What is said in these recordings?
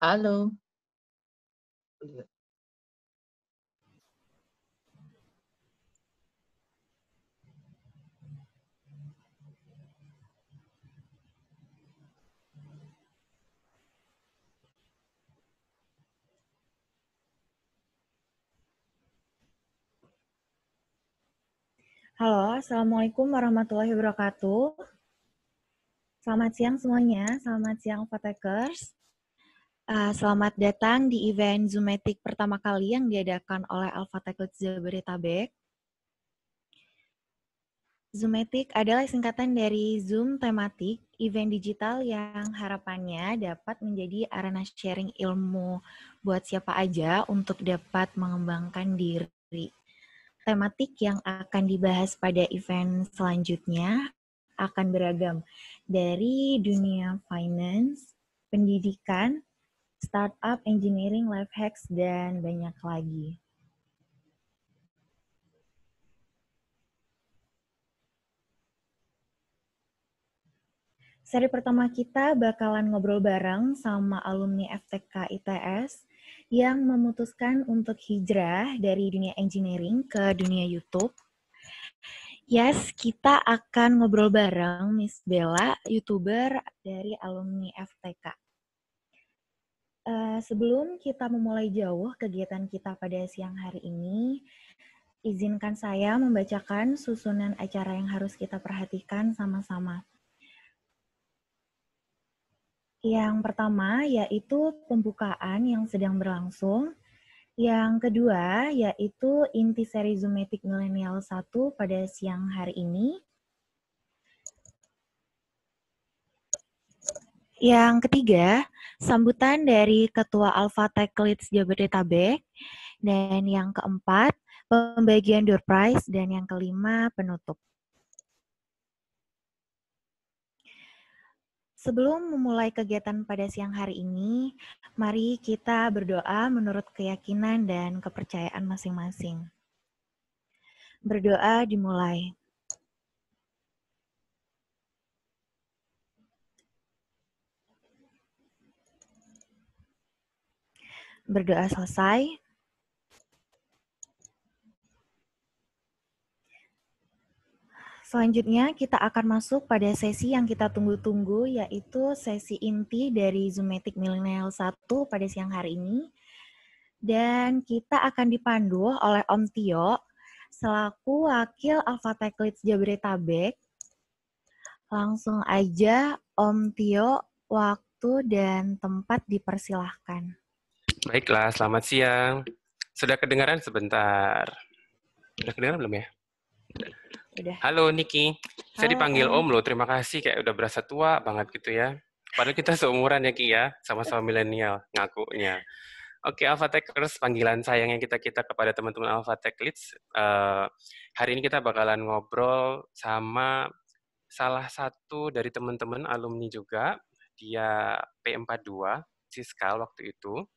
Halo. Halo, Assalamualaikum warahmatullahi wabarakatuh. Selamat siang semuanya, selamat siang Fatekers. Selamat datang di event Zoomatic pertama kali yang diadakan oleh Alpha Tech Leads Jabodetabek. Zoomatic adalah singkatan dari Zoom Tematik, event digital yang harapannya dapat menjadi arena sharing ilmu buat siapa aja untuk dapat mengembangkan diri. Tematik yang akan dibahas pada event selanjutnya akan beragam dari dunia finance, pendidikan, startup, engineering, life hacks, dan banyak lagi. Seri pertama kita bakalan ngobrol bareng sama alumni FTK ITS yang memutuskan untuk hijrah dari dunia engineering ke dunia YouTube. Yes, kita akan ngobrol bareng Miss Bella, YouTuber dari alumni FTK. Sebelum kita memulai jauh kegiatan kita pada siang hari ini, izinkan saya membacakan susunan acara yang harus kita perhatikan sama-sama. Yang pertama yaitu pembukaan yang sedang berlangsung. Yang kedua yaitu inti seri Zoomatic Millennial 1 pada siang hari ini. Yang ketiga, sambutan dari Ketua Alpha Tech Leads Jabodetabek. Dan yang keempat, pembagian door prize. Dan yang kelima, penutup. Sebelum memulai kegiatan pada siang hari ini, mari kita berdoa menurut keyakinan dan kepercayaan masing-masing. Berdoa dimulai. Berdoa selesai. Selanjutnya kita akan masuk pada sesi yang kita tunggu-tunggu, yaitu sesi inti dari Zoomatic Millennial 1 pada siang hari ini. Dan kita akan dipandu oleh Om Tio, selaku Wakil Alpha Tech Leads Jabodetabek. Langsung aja Om Tio, waktu dan tempat dipersilahkan. Baiklah, selamat siang. Sudah kedengaran sebentar? Sudah kedengaran belum ya? Udah. Halo Niki, saya Halo, dipanggil Om. Om loh, terima kasih, kayak udah berasa tua banget gitu ya. Padahal kita seumuran ya Ki ya, sama-sama milenial ngakunya. Oke, Alpha Techers, panggilan sayangnya kita kepada teman-teman Alpha Tech Leads. Hari ini kita bakalan ngobrol sama salah satu dari teman-teman alumni juga, dia P42, Siskal waktu itu.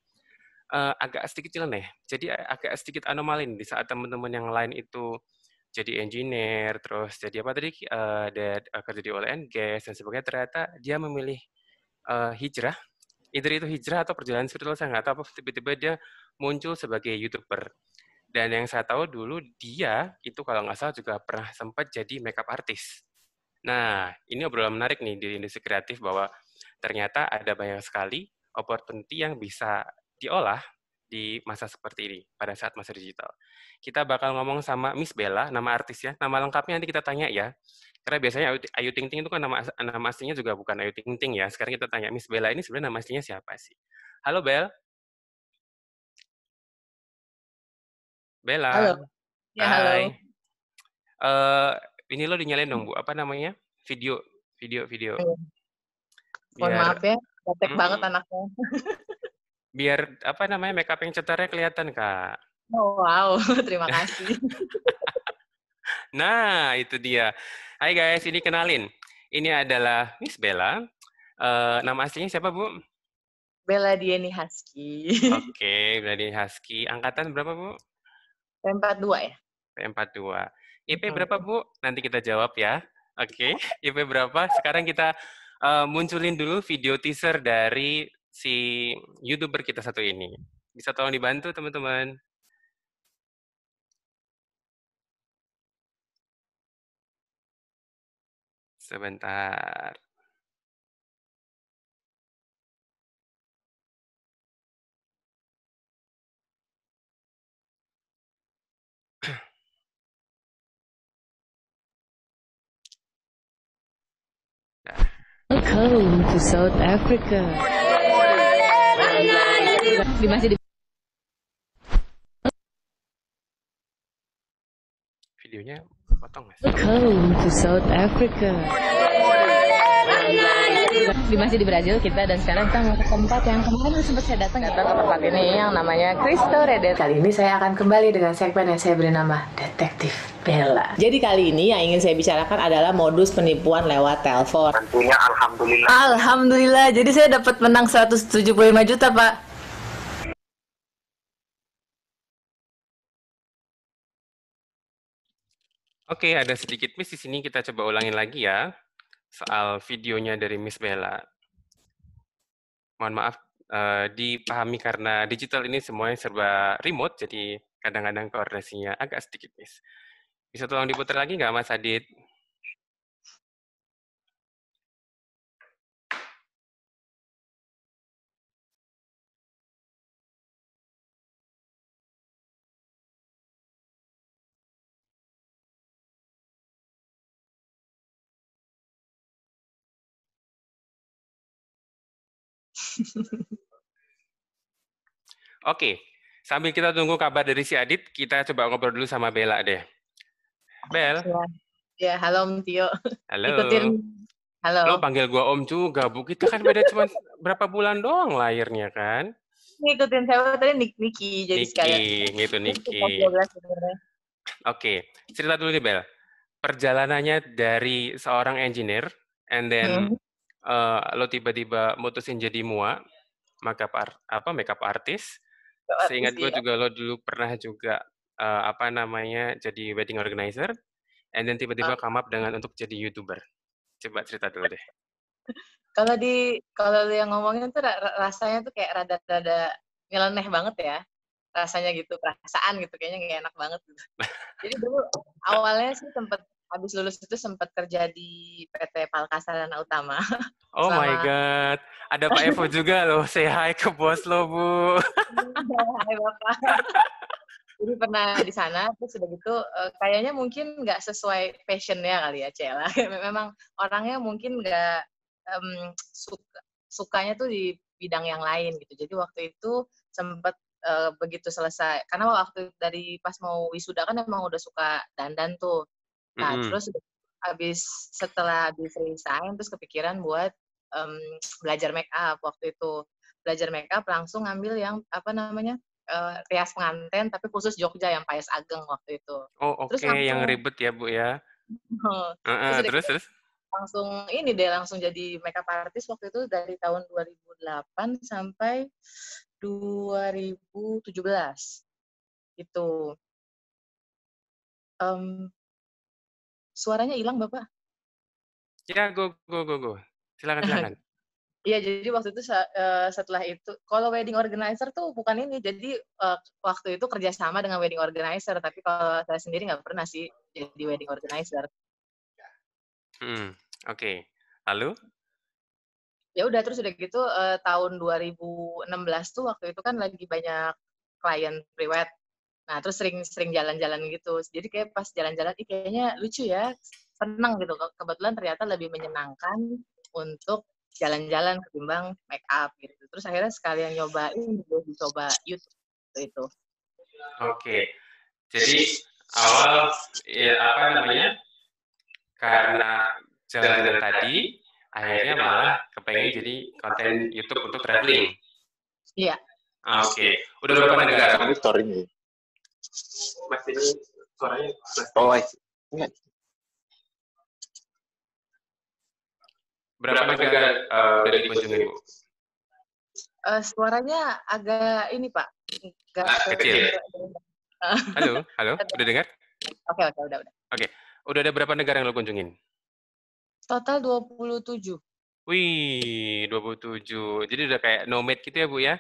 Agak sedikit nyeleneh. Jadi agak sedikit anomali nih, di saat teman-teman yang lain itu jadi engineer, terus jadi apa tadi, kerja di oil and gas dan sebagainya, ternyata dia memilih hijrah, either itu hijrah atau perjalanan spiritual, saya nggak tahu, apa tiba-tiba dia muncul sebagai YouTuber. Dan yang saya tahu dulu dia itu kalau nggak salah juga pernah sempat jadi makeup artist. Nah, ini obrolan menarik nih di industri kreatif bahwa ternyata ada banyak sekali opportunity yang bisa diolah di masa seperti ini, pada saat masa digital. Kita bakal ngomong sama Miss Bella, nama artisnya, nama lengkapnya nanti kita tanya ya. Karena biasanya Ayu Ting Ting itu kan nama aslinya juga bukan Ayu Ting Ting ya. Sekarang kita tanya Miss Bella ini sebenarnya nama aslinya siapa sih? Halo Bel. Halo. Bella. Ya, halo. Hai. Ini lo dinyalain dong Bu, apa namanya? Video. Mohon Biar maaf ya, gaptek banget mm, anaknya. biar apa namanya, makeup yang cetarnya kelihatan Kak. Oh, wow, terima kasih. Nah, itu dia. Hai guys, ini kenalin. Ini adalah Miss Bella. Nama aslinya siapa, Bu? Bella Dieni Husky. Oke, Bella Husky. Angkatan berapa, Bu? P42 ya? P42. IP berapa, Hmm. Bu? Nanti kita jawab ya. Oke, IP berapa? Sekarang kita munculin dulu video teaser dari si YouTuber kita satu ini. Bisa tolong dibantu, teman-teman? Sebentar. Welcome to South Africa. Masih di Videonya potong, Mas. Welcome to South Africa. Masih di Brazil kita, dan sekarang kita mau ke tempat yang kemarin sempat saya datang ke tempat ini yang namanya Cristo Redet. Kali ini saya akan kembali dengan segmen yang saya beri nama Detektif Bella. Jadi kali ini yang ingin saya bicarakan adalah modus penipuan lewat telepon. Tentunya alhamdulillah. Alhamdulillah, jadi saya dapat menang 175 juta, Pak. Oke, ada sedikit miss di sini, kita coba ulangin lagi ya. Soal videonya dari Miss Bella. Mohon maaf, dipahami karena digital ini semuanya serba remote, jadi kadang-kadang koordinasinya agak sedikit miss. Bisa tolong diputar lagi nggak, Mas Adit? Oke, sambil kita tunggu kabar dari si Adit, kita coba ngobrol dulu sama Bella deh. Bel. Ya, halo Om Tio. Halo. Ikutin. Halo. Lo panggil gua Om juga, Bu. Kita kan beda cuma berapa bulan doang lahirnya kan? Ngikutin saya tadi Niki, jadi sekalian. Niki, gitu Niki. Oke, cerita dulu nih Bel. Perjalanannya dari seorang engineer, and then lo tiba-tiba mutusin jadi MUA, makeup artist. Seingat gue juga lo dulu pernah juga jadi wedding organizer, and then tiba-tiba come up dengan untuk jadi YouTuber. Coba cerita dulu deh. Kalau yang ngomongin tuh rasanya tuh kayak rada-rada nyeleneh banget ya. Rasanya gitu, perasaan gitu, kayaknya nggak enak banget gitu. Jadi dulu awalnya sih habis lulus itu sempat kerja di PT Palkasarana Utama. Oh my God, ada Pak Evo juga loh, say hi ke bos lo, Bu. Hai Bapak. Jadi pernah di sana, terus udah gitu, kayaknya mungkin nggak sesuai passion-nya kali ya, Cela. Memang orangnya mungkin nggak sukanya tuh di bidang yang lain gitu. Jadi waktu itu sempat begitu selesai, karena waktu dari pas mau wisuda kan emang udah suka dandan tuh. Nah, terus setelah habis resign, terus kepikiran buat belajar make up waktu itu. Belajar make up langsung ngambil yang rias pengantin, tapi khusus Jogja yang Payas Ageng waktu itu. Oh oke, yang ribet ya Bu ya. Terus? Langsung jadi makeup artist waktu itu dari tahun 2008 sampai 2017 itu. Suaranya hilang Bapak? Ya, go. Silakan. Iya, jadi waktu itu setelah itu, kalau wedding organizer tuh bukan ini, jadi waktu itu kerjasama dengan wedding organizer, tapi kalau saya sendiri nggak pernah sih jadi wedding organizer. Oke. Lalu? Ya udah, terus udah gitu tahun 2016 tuh waktu itu kan lagi banyak klien pre-wed. Nah, terus sering jalan-jalan gitu. Jadi kayak pas jalan-jalan, kayaknya lucu ya, seneng gitu. Kebetulan ternyata lebih menyenangkan untuk jalan-jalan ketimbang make up gitu. Terus akhirnya sekalian coba YouTube itu. Oke. Jadi awal karena jalan-jalan tadi, akhirnya malah kepengen jadi konten YouTube untuk traveling. Iya. Oke. Udah berapa negara? Story-nya. Mas ini suaranya. Oh, enggak. Berapa negara udah dikunjungi, Bu? Suaranya agak ini, Pak. Kecil. Halo, udah dengar? Oke, udah. Oke. Udah ada berapa negara yang lo kunjungin? Total 27. Wih, 27. Jadi udah kayak nomad gitu ya, Bu ya?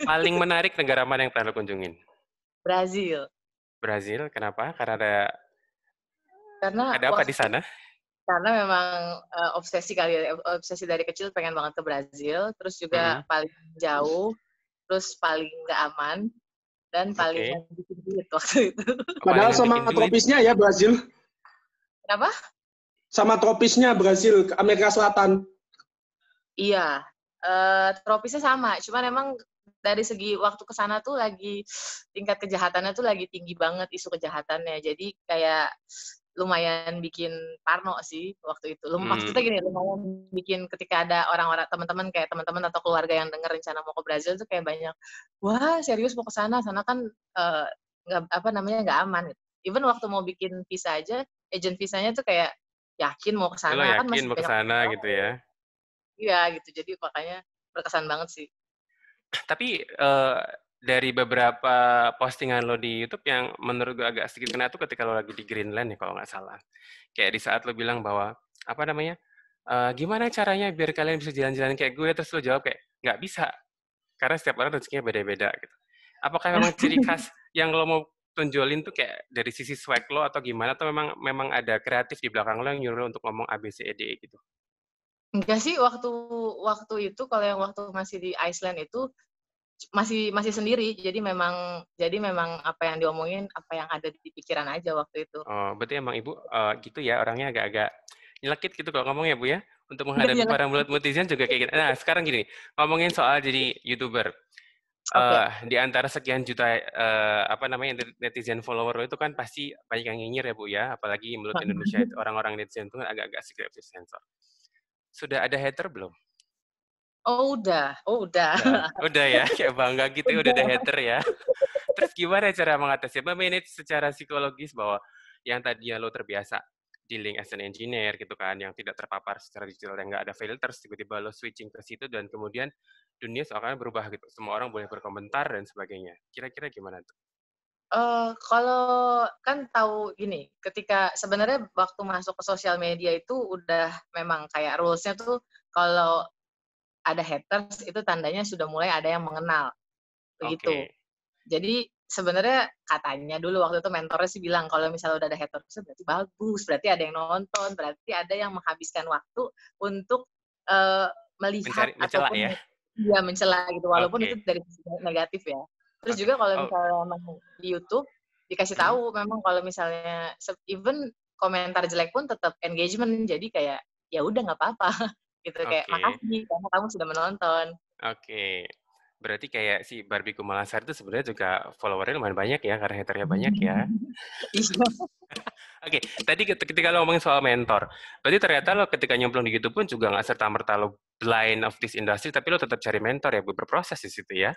Paling menarik negara mana yang pernah lo kunjungin? Brazil. Brazil, kenapa? Karena Karena ada apa di sana? karena memang obsesi kali ya, obsesi dari kecil pengen banget ke Brazil, terus juga paling jauh, terus paling nggak aman, dan paling Oke. nggak bikin duit waktu itu. Padahal Paling sama bikin duit. tropisnya ya Brazil. Kenapa? Sama tropisnya Brazil, Amerika Selatan. Iya, tropisnya sama, cuman emang dari segi waktu ke sana tuh lagi tingkat kejahatannya tuh lagi tinggi banget isu kejahatannya. Jadi kayak lumayan bikin parno sih waktu itu. Maksudnya gini, lumayan bikin ketika ada orang-orang teman-teman kayak teman-teman atau keluarga yang denger rencana mau ke Brazil tuh kayak banyak, wah serius mau ke sana kan nggak aman. Even waktu mau bikin visa aja, agent visanya tuh kayak yakin mau ke Lo sana kan yakin masih mau ke banyak sana orang. gitu ya? Iya gitu, jadi makanya berkesan banget sih. Tapi dari beberapa postingan lo di YouTube yang menurut gue agak sedikit kena tuh ketika lo lagi di Greenland ya kalau nggak salah. Kayak di saat lo bilang bahwa apa namanya, gimana caranya biar kalian bisa jalan-jalan kayak gue, terus lo jawab kayak nggak bisa karena setiap orang rezekinya beda-beda gitu. Apakah memang ciri khas yang lo mau tunjulin tuh kayak dari sisi swag lo atau gimana, atau memang ada kreatif di belakang lo yang nyuruh lo untuk ngomong A B C E D E gitu? Enggak sih, waktu itu kalau yang waktu masih di Iceland itu masih sendiri. Jadi memang apa yang diomongin, apa yang ada di pikiran aja waktu itu. Oh, berarti emang Ibu gitu ya, orangnya agak-agak nyelekit gitu kalau ngomong ya Bu ya? Untuk menghadapi para netizen juga kayak gitu. Nah, sekarang gini, ngomongin soal jadi YouTuber. Di antara sekian juta netizen follower lo itu kan pasti banyak yang nyinyir ya Bu ya, apalagi menurut Indonesia itu orang-orang netizen itu kan agak-agak sedikit sensor. Sudah ada hater belum? Oh udah. Udah ya, kayak bangga gitu ya udah ada hater ya. Terus gimana cara mengatasi, manage secara psikologis bahwa yang tadinya lo terbiasa dealing as an engineer gitu kan, yang tidak terpapar secara digital, yang nggak ada filters, tiba-tiba lo switching ke situ dan kemudian dunia seakan berubah gitu, semua orang boleh berkomentar dan sebagainya. Kira-kira gimana tuh? Kalau kan tahu gini, ketika sebenarnya waktu masuk ke sosial media itu udah memang kayak rules-nya tuh kalau ada haters itu tandanya sudah mulai ada yang mengenal, begitu. Oke. Jadi sebenarnya katanya dulu waktu itu mentornya sih bilang kalau misalnya udah ada haters berarti bagus, berarti ada yang nonton, berarti ada yang menghabiskan waktu untuk melihat mencela ataupun ya? dia mencela gitu, walaupun Oke. itu dari sisi negatif ya. Terus juga kalau misalnya memang di YouTube dikasih tahu memang kalau misalnya even komentar jelek pun tetap engagement, jadi kayak ya udah nggak apa-apa gitu, kayak makasih karena kamu sudah menonton. Oke. Berarti kayak si Barbie Kumalasari itu sebenarnya juga followernya lumayan banyak ya, karena haternya banyak ya. Iya. Oke, tadi ketika lo ngomongin soal mentor, berarti ternyata lo ketika nyemplung di YouTube pun juga nggak serta-merta lo blind of this industry, tapi lo tetap cari mentor ya, berproses di situ ya?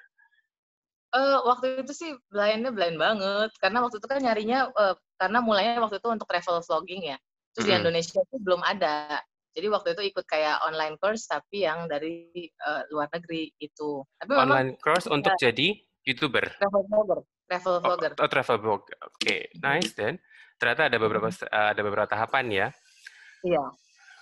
Waktu itu sih blind banget, karena waktu itu kan nyarinya, karena mulainya waktu itu untuk travel vlogging ya, terus di Indonesia itu belum ada. Jadi waktu itu ikut kayak online course tapi yang dari luar negeri gitu. Tapi memang Online course untuk jadi YouTuber? travel vlogger. Oh, travel blog. Oke, nice then. Ternyata ada beberapa tahapan ya. Iya.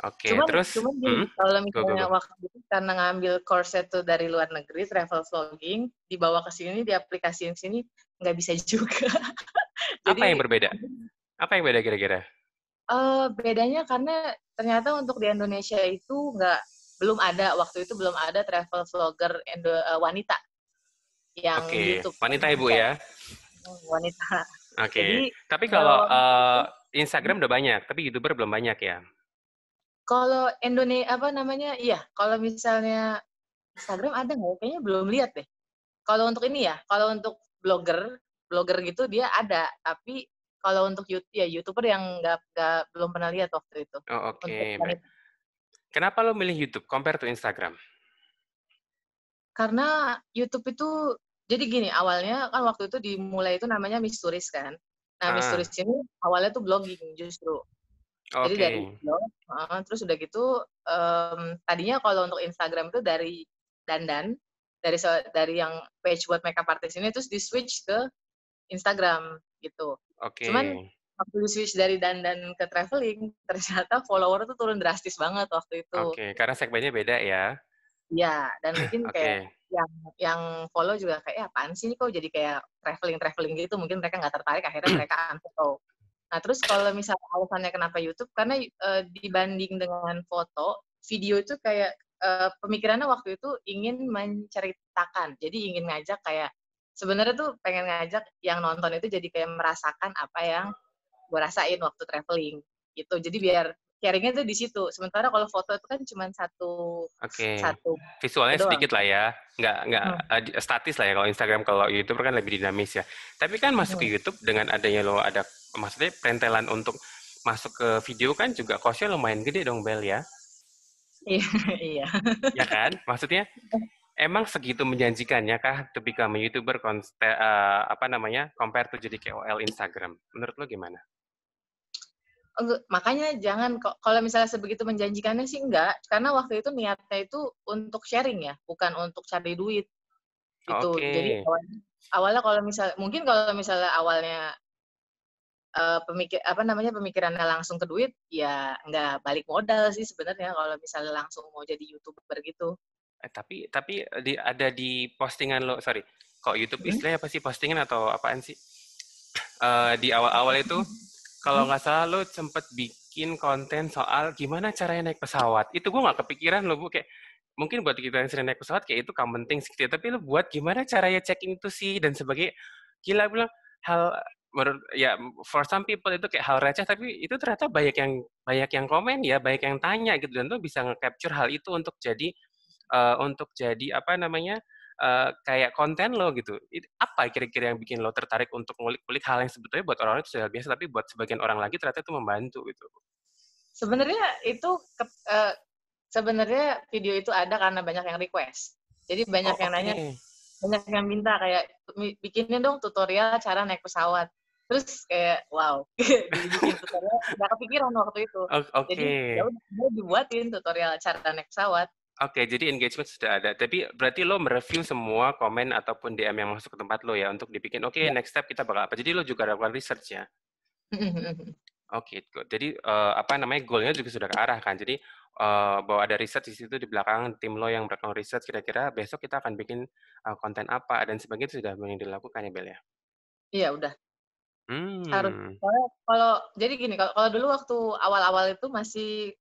Oke, Cuman terus gini, kalau misalnya go. waktu itu karena ngambil course itu dari luar negeri, travel vlogging, dibawa ke sini, diaplikasiin sini, nggak bisa juga. Apa yang Jadi berbeda? Apa yang beda kira-kira? bedanya karena ternyata untuk di Indonesia itu waktu itu belum ada travel vlogger wanita yang di YouTube. Wanita Ibu ya? Wanita. Oke. Jadi Tapi kalau Instagram udah banyak, tapi YouTuber belum banyak ya? kalau iya, kalau misalnya Instagram ada nggak? Kayaknya belum lihat deh. Kalau untuk ini ya, kalau untuk blogger gitu dia ada, tapi kalau untuk YouTuber yang belum pernah lihat waktu itu. Oh, oke. Baik. Kenapa lo milih YouTube compare to Instagram? Karena YouTube itu, jadi gini, awalnya kan waktu itu dimulai itu namanya Miss Turis kan. Nah, Miss Turis ini awalnya tuh blogging justru. Jadi dari blog, terus udah gitu, tadinya kalau untuk Instagram itu dari dandan, dari yang page buat makeup artist ini, terus di-switch ke Instagram gitu. Oke. Cuman waktu switch dari dandan ke traveling, ternyata follower tuh turun drastis banget waktu itu. Oke, karena segmennya beda ya. Iya, dan mungkin kayak Oke. yang follow juga kayak, apaan sih kok jadi kayak traveling gitu, mungkin mereka nggak tertarik, akhirnya mereka unfollow. Nah, terus kalau misalnya alasannya kenapa YouTube, karena dibanding dengan foto, video itu kayak pemikirannya waktu itu ingin menceritakan. Jadi ingin ngajak kayak, sebenarnya tuh pengen ngajak yang nonton itu jadi kayak merasakan apa yang gue rasain waktu traveling gitu. Jadi biar sharingnya tuh di situ. Sementara kalau foto itu kan cuma satu Oke. Visualnya itu doang. sedikit lah ya, nggak statis lah ya kalau Instagram. Kalau YouTube kan lebih dinamis ya. Tapi kan masuk ke YouTube dengan adanya lo ada, maksudnya perentelan untuk masuk ke video kan juga costnya lumayan gede dong, Bel ya. Iya. Ya kan? Maksudnya emang segitu menjanjikannya kah to become a YouTuber compare to jadi KOL Instagram? Menurut lo gimana? Makanya jangan, kalau misalnya sebegitu menjanjikannya sih enggak, karena waktu itu niatnya itu untuk sharing ya, bukan untuk cari duit gitu. Jadi awalnya kalau misalnya awalnya pemikirannya langsung ke duit, ya nggak balik modal sih sebenarnya kalau misalnya langsung mau jadi YouTuber gitu. Tapi ada di postingan lo, sorry, kok YouTube istilahnya apa sih, postingan atau apaan sih? Di awal-awal itu, kalau nggak salah lo sempet bikin konten soal gimana caranya naik pesawat. Itu gue nggak kepikiran lo, Bu, kayak mungkin buat kita yang sering naik pesawat kayak itu common things gitu ya, tapi lo buat gimana caranya checking itu sih dan sebagai, gila bilang hal ya for some people itu kayak hal receh, tapi itu ternyata banyak yang komen ya, banyak yang tanya gitu, dan lo bisa nge-capture hal itu untuk jadi kayak konten lo gitu. Apa kira-kira yang bikin lo tertarik untuk ngulik-ngulik hal yang sebetulnya buat orang-orang itu sudah biasa, tapi buat sebagian orang lagi ternyata itu membantu gitu? Sebenarnya video itu ada karena banyak yang request. Jadi banyak yang nanya, banyak yang minta kayak bikinin dong tutorial cara naik pesawat. Terus kayak wow, dibikin tutorial nggak kepikiran waktu itu. Jadi ya udah dibuatin tutorial cara naik pesawat. Oke, jadi engagement sudah ada. Tapi berarti lo mereview semua komen ataupun DM yang masuk ke tempat lo ya untuk dibikin, next step kita bakal apa. Jadi lo juga lakukan research ya? Oke, good. Jadi goalnya juga sudah ke arah kan. Jadi bahwa ada research di situ di belakang tim lo yang melakukan research, kira-kira besok kita akan bikin konten apa dan sebagainya, itu sudah yang dilakukan ya, Bel ya? Iya, udah. Harus. Jadi gini, kalau dulu waktu awal-awal itu masih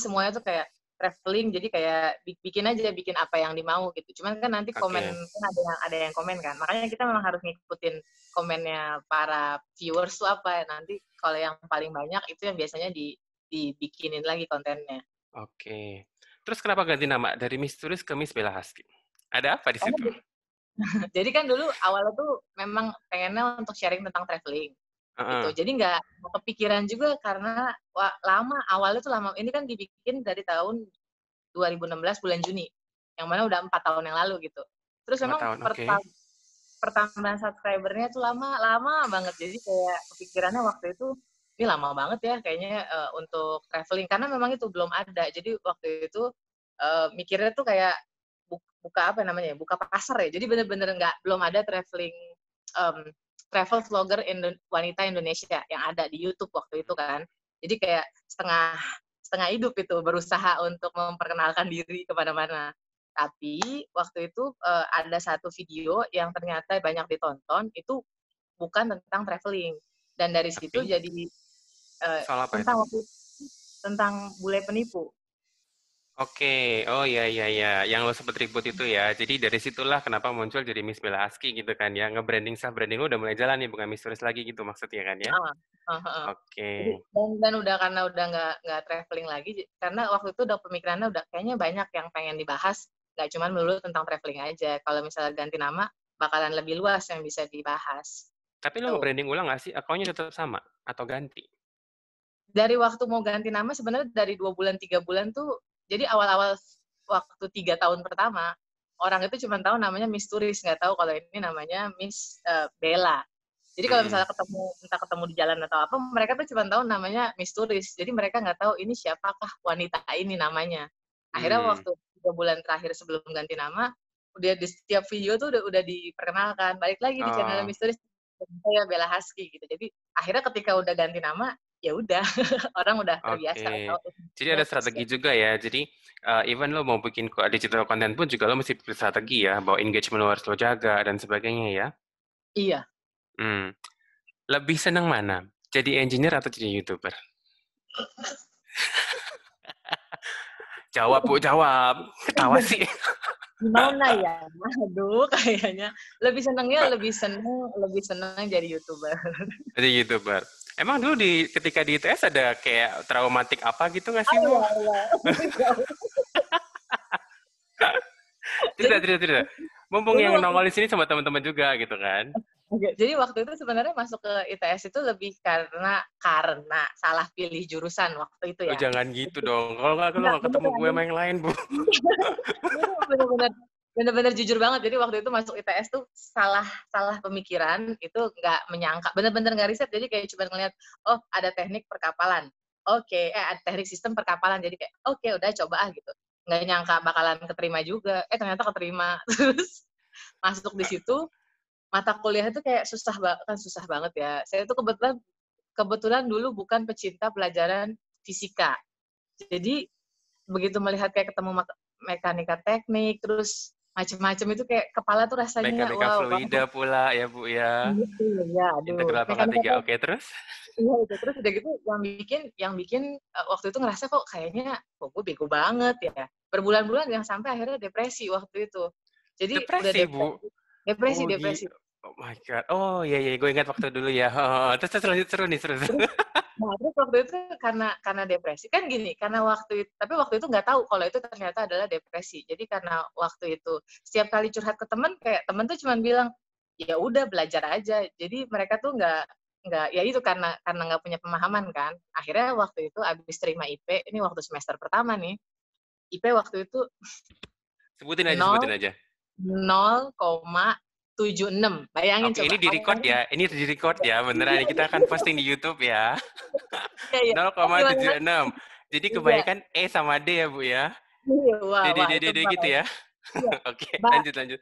semuanya tuh kayak traveling, jadi kayak bikin apa yang dimau gitu. Cuman kan nanti komen kan ada yang komen kan. Makanya kita memang harus ngikutin komennya para viewers tuh apa. Nanti kalau yang paling banyak itu yang biasanya dibikinin lagi kontennya. Oke. Terus kenapa ganti nama dari Miss Turis ke Miss Bella Husky? Ada apa di situ? Jadi kan dulu awalnya tuh memang pengennya untuk sharing tentang traveling. Gitu. Jadi nggak kepikiran juga karena awalnya tuh lama, ini kan dibikin dari tahun 2016 bulan Juni, yang mana udah 4 tahun yang lalu gitu. Terus memang pertambahan subscribernya tuh lama banget, jadi kayak kepikirannya waktu itu ini lama banget ya kayaknya untuk traveling, karena memang itu belum ada. Jadi waktu itu mikirnya tuh kayak buka pasar ya. Jadi bener-bener belum ada travel vlogger wanita Indonesia yang ada di YouTube waktu itu kan. Jadi kayak setengah hidup itu berusaha untuk memperkenalkan diri kemana-mana. Tapi waktu itu ada satu video yang ternyata banyak ditonton, itu bukan tentang traveling. Dan dari situ jadi tentang bule penipu. Oke, oh iya, yang lo sempet ribut itu ya. Jadi dari situlah kenapa muncul jadi Miss Bella Husky gitu kan ya. Nge-branding branding lo udah mulai jalan nih, bukan Miss Turis lagi gitu maksudnya kan ya? Oke. Dan karena udah nggak traveling lagi, karena waktu itu udah pemikirannya udah kayaknya banyak yang pengen dibahas, nggak cuma melulu tentang traveling aja. Kalau misalnya ganti nama, bakalan lebih luas yang bisa dibahas. Tapi lo nge-branding ulang nggak sih? Akunnya tetap sama atau ganti? Dari waktu mau ganti nama sebenarnya dari 2 bulan 3 bulan tuh. Jadi awal-awal waktu 3 tahun pertama, orang itu cuma tahu namanya Miss Turis, nggak tahu kalau ini namanya Miss Bella. Jadi kalau misalnya ketemu di jalan atau apa, mereka tuh cuma tahu namanya Miss Turis. Jadi mereka nggak tahu ini siapakah wanita ini namanya. Akhirnya waktu 3 bulan terakhir sebelum ganti nama, udah di setiap video tuh udah diperkenalkan. Balik lagi di channel Miss Turis, saya Bella Husky gitu. Jadi akhirnya ketika udah ganti nama, ya udah orang udah terbiasa. Jadi ada strategi juga ya. Jadi even lo mau bikin digital content pun juga lo mesti strategi ya, bahwa engagement lo harus lo jaga dan sebagainya ya. Iya. Lebih senang mana? Jadi engineer atau jadi YouTuber? Jawab, Bu, jawab. Ketawa sih. Gimana ya? Aduh, kayaknya lebih seneng jadi YouTuber. Jadi YouTuber. Emang dulu ketika di ITS ada kayak traumatik apa gitu nggak sih, Bu? Tidak. Mumpung yang nongol di sini sama teman-teman juga gitu kan. Jadi waktu itu sebenarnya masuk ke ITS itu lebih karena salah pilih jurusan waktu itu ya. Oh, jangan gitu dong. Kalau nggak ketemu gue sama yang lain, Bu. Bener-bener jujur banget. Jadi waktu itu masuk ITS tuh salah pemikiran, itu nggak menyangka, bener-bener nggak riset. Jadi kayak cuma ngeliat, oh ada teknik perkapalan. Oke, ada teknik sistem perkapalan. Jadi kayak, oke, udah coba gitu. Nggak nyangka bakalan keterima juga. Ternyata keterima. Terus masuk di situ, mata kuliah itu kayak susah banget ya. Saya tuh kebetulan dulu bukan pecinta pelajaran fisika. Jadi begitu melihat kayak ketemu mekanika teknik, terus macam-macam itu kayak kepala tuh rasanya mekanika fluida pula ya, Bu ya. Iya, aduh. Integral pangkat 3. Oke, terus? Iya itu, terus udah gitu yang bikin waktu itu ngerasa kok kayaknya gue bego banget ya. Berbulan-bulan yang sampai akhirnya depresi waktu itu. Jadi depresi, Bu. Depresi. Oh my God. Oh iya, gue ingat waktu dulu ya. Terus lanjut, seru nih. Nah, terus waktu itu karena depresi. Kan gini, tapi waktu itu nggak tahu kalau itu ternyata adalah depresi. Jadi karena waktu itu, setiap kali curhat ke temen, kayak temen tuh cuma bilang, ya udah belajar aja. Jadi mereka tuh nggak ya itu karena nggak punya pemahaman kan. Akhirnya waktu itu abis terima IP, ini waktu semester pertama nih, IP waktu itu sebutin aja. 0,76. Bayangin coba. Ini di-record ya. Beneran kita akan posting di YouTube ya. 0,76. Jadi kebanyakan E sama D ya, Bu ya. Iya, D gitu ya. Oke, lanjut.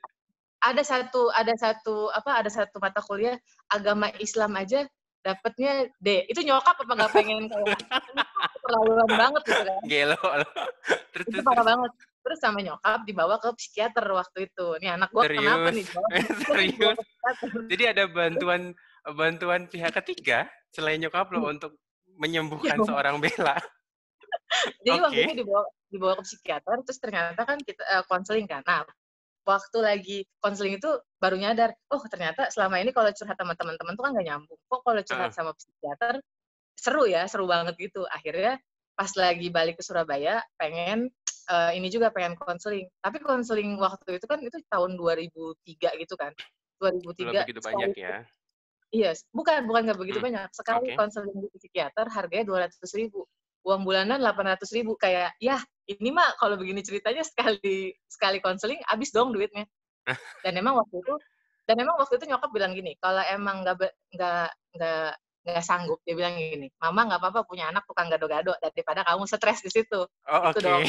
Ada satu mata kuliah agama Islam aja dapatnya D. Itu nyokap apa nggak pengen kayak keterlaluan banget gitu kan. Gelo. Itu parah banget. Terus sama nyokap dibawa ke psikiater waktu itu. Nih anak gua kenapa nih? Serius? Jadi ada bantuan pihak ketiga selain nyokap lo untuk menyembuhkan seorang Bella. Jadi waktu itu dibawa ke psikiater, terus ternyata kan kita konseling kan. Nah, waktu lagi konseling itu baru nyadar, oh ternyata selama ini kalau curhat sama teman-teman tuh kan nggak nyambung. Kok kalau curhat sama psikiater seru banget gitu. Akhirnya pas lagi balik ke Surabaya, pengen konseling. Tapi konseling waktu itu kan itu tahun 2003 gitu kan. 2003. Belum begitu banyak ya. Iya, bukan nggak begitu banyak. Sekali konseling di psikiater harganya 200.000. Uang bulanan 800.000. Kayak, ya ini mah kalau begini ceritanya sekali konseling habis dong duitnya. Dan emang waktu itu nyokap bilang gini, kalau emang nggak sanggup, dia bilang gini, mama nggak apa-apa punya anak tukang gado-gado daripada kamu stres di situ. Oke. Dong.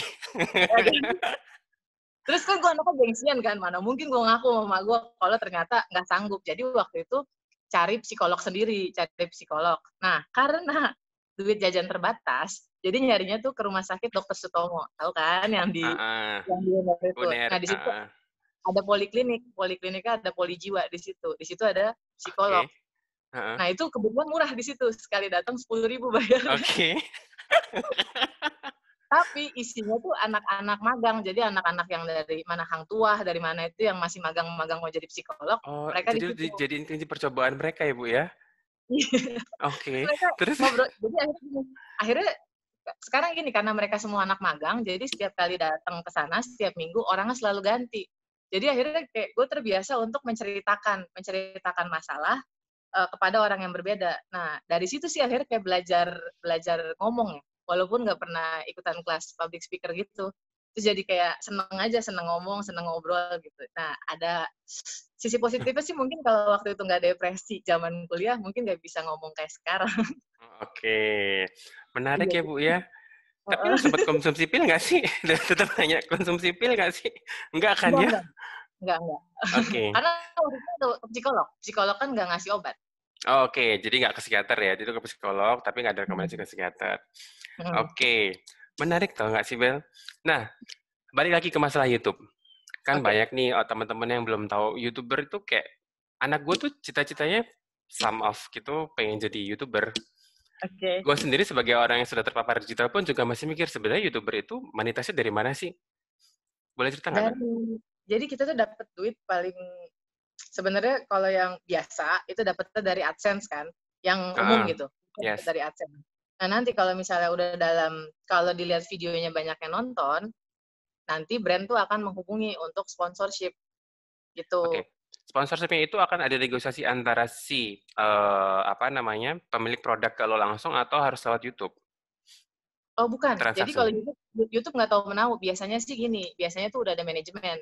Terus kan gue anaknya gengsian kan, mana mungkin gue ngaku sama mama gue kalau ternyata nggak sanggup. Jadi waktu itu cari psikolog. Nah, karena duit jajan terbatas, jadi nyarinya tuh ke rumah sakit Dr. Sutomo, tahu kan yang di itu. Nah di situ ada polikliniknya ada polijiwa di situ. Di situ ada psikolog. Nah itu kebetulan murah di situ, sekali datang 10.000 bayar. Oke. Tapi isinya tuh anak-anak magang, jadi anak-anak yang dari mana Hang Tuah, dari mana itu yang masih magang-magang mau jadi psikolog. Oh, mereka jadi inti percobaan mereka ya, Bu ya? Oke. Terus? Jadi akhirnya sekarang gini, karena mereka semua anak magang, jadi setiap kali datang ke sana, setiap minggu orangnya selalu ganti. Jadi akhirnya kayak gue terbiasa untuk menceritakan masalah kepada orang yang berbeda. Nah, dari situ sih akhirnya kayak belajar ngomong ya. Walaupun nggak pernah ikutan kelas public speaker gitu. Terus jadi kayak seneng ngomong, seneng ngobrol gitu. Nah, ada sisi positifnya sih mungkin kalau waktu itu nggak depresi zaman kuliah, mungkin nggak bisa ngomong kayak sekarang. Oke. Menarik ya, Bu ya. Tapi lo sempat konsumsi pil nggak sih? Tetap nanya, konsumsi pil nggak sih? Enggak kan ya? Enggak. Oke. Karena waktu itu ke psikolog kan nggak ngasih obat. Oh, oke, jadi nggak ke psikiater ya, jadi ke psikolog, tapi nggak ada rekomendasi ke psikiater. Oke, menarik tau nggak sih, Bel? Nah, balik lagi ke masalah YouTube. Kan banyak nih teman-teman yang belum tahu, YouTuber itu kayak, anak gue tuh cita-citanya some of gitu, pengen jadi YouTuber. Oke. Gue sendiri sebagai orang yang sudah terpapar digital pun juga masih mikir, sebenarnya YouTuber itu monetasnya dari mana sih? Boleh cerita nggak, Bel? Jadi kita tuh dapat duit paling sebenarnya kalau yang biasa itu dapetnya dari AdSense kan, yang umum gitu. Yes. Dari AdSense. Nah, nanti kalau misalnya udah kalau dilihat videonya banyak yang nonton, nanti brand tuh akan menghubungi untuk sponsorship gitu. Oke. Sponsorshipnya itu akan ada negosiasi antara si pemilik produk kalau langsung atau harus lewat YouTube. Oh, bukan. Jadi kalau Transaksinya. YouTube nggak tahu menahu. Biasanya sih gini, biasanya tuh udah ada manajemen.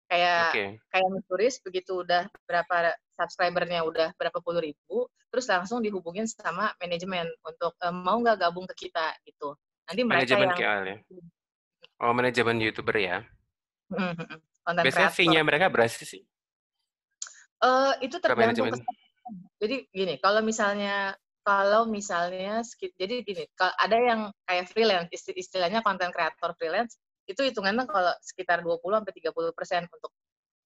Kayak Miss Turis begitu udah berapa subscribernya udah berapa puluh ribu, terus langsung dihubungin sama manajemen untuk mau nggak gabung ke kita gitu. Nanti mereka Manajemen yang KL ya? Oh, manajemen YouTuber ya? konten Biasanya kreator. fee-nya mereka berapa sih? Itu tergantung jadi gini, kalau misalnya jadi gini, ada yang kayak freelance, istilahnya konten kreator freelance, itu hitungannya kalau sekitar 20-30% untuk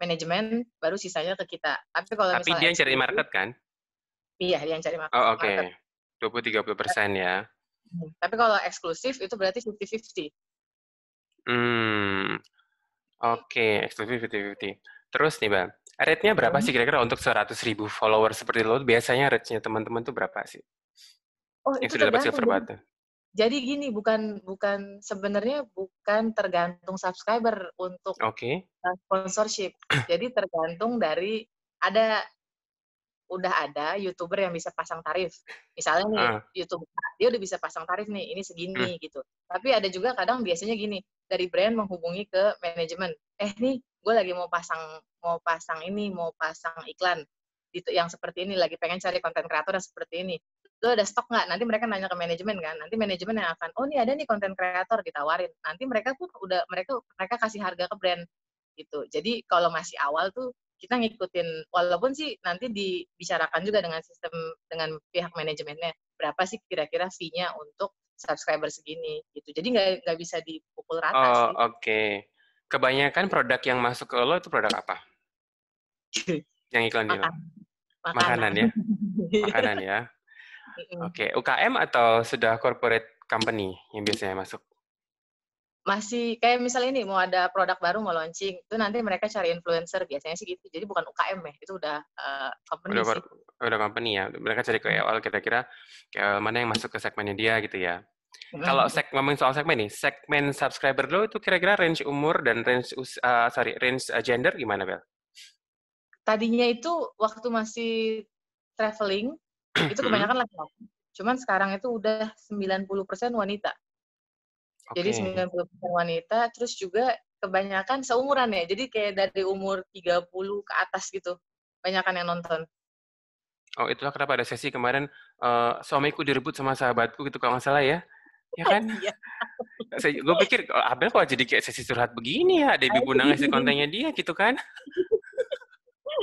manajemen, baru sisanya ke kita. Tapi kalau Tapi misalnya dia yang cari market kan? Iya, dia yang cari market. Oh, oke. 20-30% ya. Tapi kalau eksklusif itu berarti 50-50. Oke, eksklusif 50-50. Terus nih, Bang, rate-nya berapa sih kira-kira untuk 100.000 follower seperti lo? Biasanya rate-nya teman-teman tuh berapa sih? Oh, Yang itu sudah dapat silver tergantung. button. Jadi gini, sebenarnya bukan tergantung subscriber untuk sponsorship. Jadi tergantung dari udah ada YouTuber yang bisa pasang tarif. Misalnya nih, YouTuber dia udah bisa pasang tarif nih, ini segini gitu. Tapi ada juga kadang biasanya gini, dari brand menghubungi ke manajemen. Nih, gue lagi mau pasang iklan yang seperti ini, lagi pengen cari konten kreator yang seperti ini. Lo ada stok nggak? Nanti mereka nanya ke manajemen kan. Nanti manajemen yang akan, nih ada nih konten kreator, ditawarin. Nanti mereka tuh mereka kasih harga ke brand gitu. Jadi kalau masih awal tuh kita ngikutin, walaupun sih nanti dibicarakan juga dengan pihak manajemennya, berapa sih kira-kira fee-nya untuk subscriber segini gitu. Jadi nggak bisa dipukul rata sih. Oke. Kebanyakan produk yang masuk ke lo itu produk apa? Yang iklan di lo? Makanan ya? Makanan ya? Oke. UKM atau sudah corporate company yang biasanya masuk? Masih kayak misalnya ini mau ada produk baru mau launching, itu nanti mereka cari influencer, biasanya sih gitu. Jadi bukan UKM ya, itu udah company sih. Udah company ya. Mereka cari KOL kira-kira KOL mana yang masuk ke segmennya dia gitu ya. Kalau ngomongin soal segmen nih, segmen subscriber lo itu kira-kira range umur dan range gender gimana, Bel? Tadinya itu waktu masih traveling itu kebanyakan laki-laki. Cuman sekarang itu udah 90% wanita. Jadi 90% wanita, terus juga kebanyakan seumuran ya. Jadi kayak dari umur 30 ke atas gitu. Banyakan yang nonton. Oh, itulah kenapa ada sesi kemarin suamiku direbut sama sahabatku gitu kalau nggak salah ya. Ya kan? Iya. Gue pikir, Abel kok jadi kayak sesi curhat begini ya? Ada ibu nangis di kontennya dia gitu kan?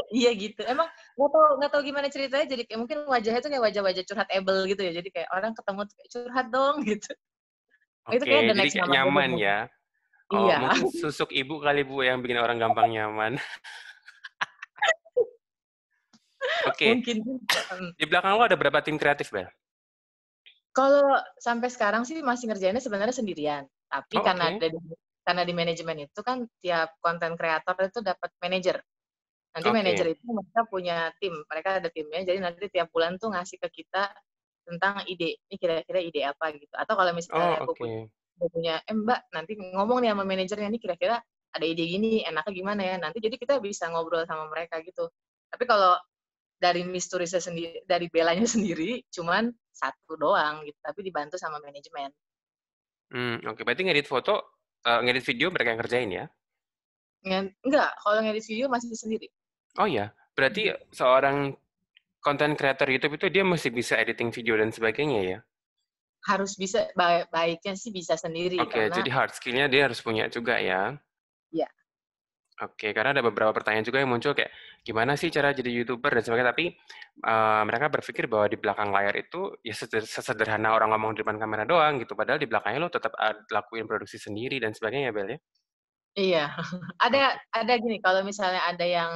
Iya gitu. Emang nggak tahu gimana ceritanya. Jadi kayak mungkin wajahnya tuh kayak wajah-wajah curhat Abel gitu ya. Jadi kayak orang ketemu kayak curhat dong gitu. Oke, Itu kayak jadi kayak nyaman ya. Oh, iya. mungkin susuk ibu kali Bu yang bikin orang gampang nyaman. Oke. Mungkin. Di belakang lo ada berapa tim kreatif, Bel? Kalau sampai sekarang sih masih ngerjainnya sebenarnya sendirian. Tapi karena di manajemen itu kan tiap konten kreator itu dapat manajer. Nanti manajer itu mereka punya tim, mereka ada timnya. Jadi nanti tiap bulan tuh ngasih ke kita tentang ide. Ini kira-kira ide apa gitu. Atau kalau misalnya gue punya, Mbak, nanti ngomong nih sama manajernya, ini kira-kira ada ide gini, enaknya gimana ya. Nanti jadi kita bisa ngobrol sama mereka gitu. Tapi kalau dari Miss Turisnya sendiri, dari Bellanya sendiri, cuman satu doang gitu. Tapi dibantu sama manajemen. Oke. Berarti ngedit foto, ngedit video mereka yang kerjain ya? Enggak, kalau ngedit video masih sendiri. Oh ya, berarti seorang konten creator YouTube itu dia mesti bisa editing video dan sebagainya ya? Harus bisa, baiknya sih bisa sendiri. Oke, jadi hard skill-nya dia harus punya juga ya? Iya. Oke, karena ada beberapa pertanyaan juga yang muncul kayak, gimana sih cara jadi YouTuber dan sebagainya, tapi mereka berpikir bahwa di belakang layar itu ya sesederhana orang ngomong di depan kamera doang gitu, padahal di belakangnya lo tetap lakuin produksi sendiri dan sebagainya ya, Bel ya? Iya. Oke. Ada gini, kalau misalnya ada yang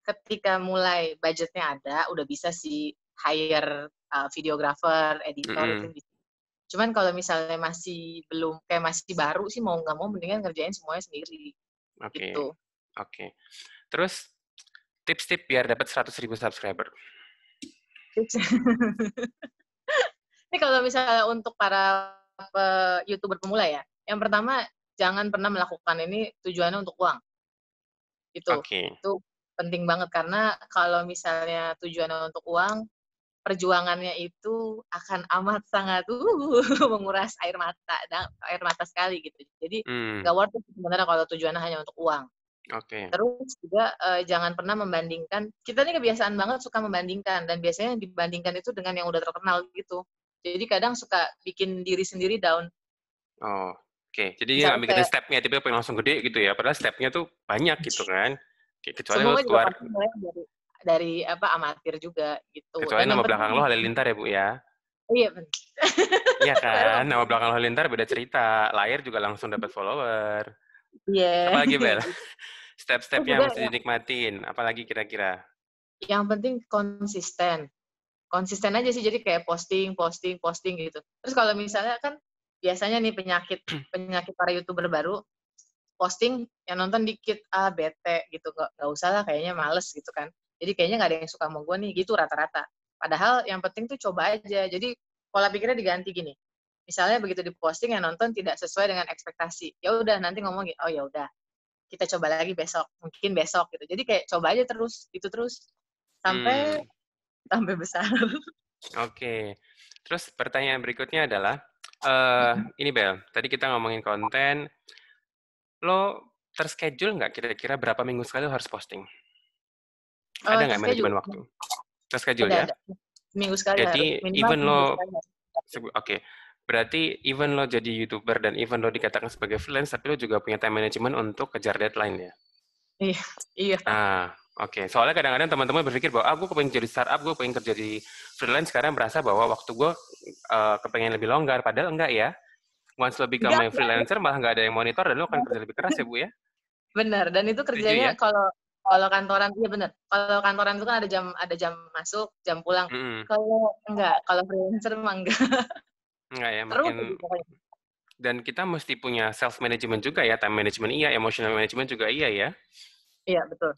ketika mulai budgetnya ada, udah bisa sih hire videographer, editor itu Mhm. bisa. Cuman kalau misalnya masih belum, kayak masih baru sih mau nggak mau mendingan ngerjain semuanya sendiri, Oke, gitu. oke. Terus tips-tips biar dapat 100.000 subscriber. Ini kalau misalnya untuk para YouTuber pemula ya, yang pertama jangan pernah melakukan ini tujuannya untuk uang. Oke. Itu penting banget karena kalau misalnya tujuannya untuk uang, perjuangannya itu akan amat sangat menguras air mata sekali gitu. Jadi Hmm, nggak worth it sebenarnya kalau tujuannya hanya untuk uang. oke. Terus juga jangan pernah membandingkan. Kita ini kebiasaan banget suka membandingkan dan biasanya yang dibandingkan itu dengan yang udah terkenal gitu. Jadi kadang suka bikin diri sendiri down. Oh, oke. Jadi dia nggak Misalnya mikirin kayak stepnya, tiba-tiba pengen langsung gede gitu ya. Padahal stepnya tuh banyak gitu kan. Kecuali lo semua juga keluar, pasti mulai dari apa amatir juga gitu. kecuali Dan yang nama penting belakang lo Halilintar ya Bu ya. iya benar. Iya Baru kan, nama ngomong. belakang lo Halilintar beda cerita. Layar juga langsung dapat follower. Iya. Apalagi Bel? Terus Step-stepnya juga yang mesti dinikmatin. Apalagi kira-kira? yang penting konsisten. Konsisten aja sih, jadi kayak posting gitu. Terus kalau misalnya kan biasanya nih penyakit para YouTuber baru, posting yang nonton dikit, bete gitu, nggak usah lah kayaknya males gitu kan. Jadi kayaknya nggak ada yang suka sama gue nih, gitu rata-rata. Padahal yang penting tuh coba aja. Jadi pola pikirnya diganti gini. Misalnya begitu diposting yang nonton tidak sesuai dengan ekspektasi. Ya udah nanti ngomong gitu, oh ya udah kita coba lagi besok, mungkin besok gitu. Jadi kayak coba aja terus, itu terus sampai Hmm, sampai besar. oke. Terus pertanyaan berikutnya adalah, ini Bel, tadi kita ngomongin konten, lo terschedule nggak kira-kira berapa minggu sekali lo harus posting? Oh, Ada nggak terschedule. manajemen waktu? Terschedule ya? Ada. Seminggu sekali harus, Jadi minimal even seminggu lo, sekali harus. oke, berarti even lo jadi YouTuber dan even lo dikatakan sebagai freelance, tapi lo juga punya time management untuk kejar deadline ya? Iya, iya. Ah, oke. Soalnya kadang-kadang teman-teman berpikir bahwa, gue kepengen jadi startup, gue pengen kerja di freelance, sekarang merasa bahwa waktu gue kepengen lebih longgar, padahal enggak ya. Once lo become a Enggak. freelancer, malah nggak ada yang monitor, dan lo akan kerja lebih keras ya, Bu ya? Benar, dan itu Setuju kerjanya ya? kalau kalau kantoran iya benar. Kalau kantoran itu kan ada jam masuk, jam pulang. Mm-mm. Kalau freelancer mah enggak. Enggak ya, Terus makin... aja pokoknya. Dan kita mesti punya self-management juga ya, time management iya, emotional management juga iya ya. Iya, betul.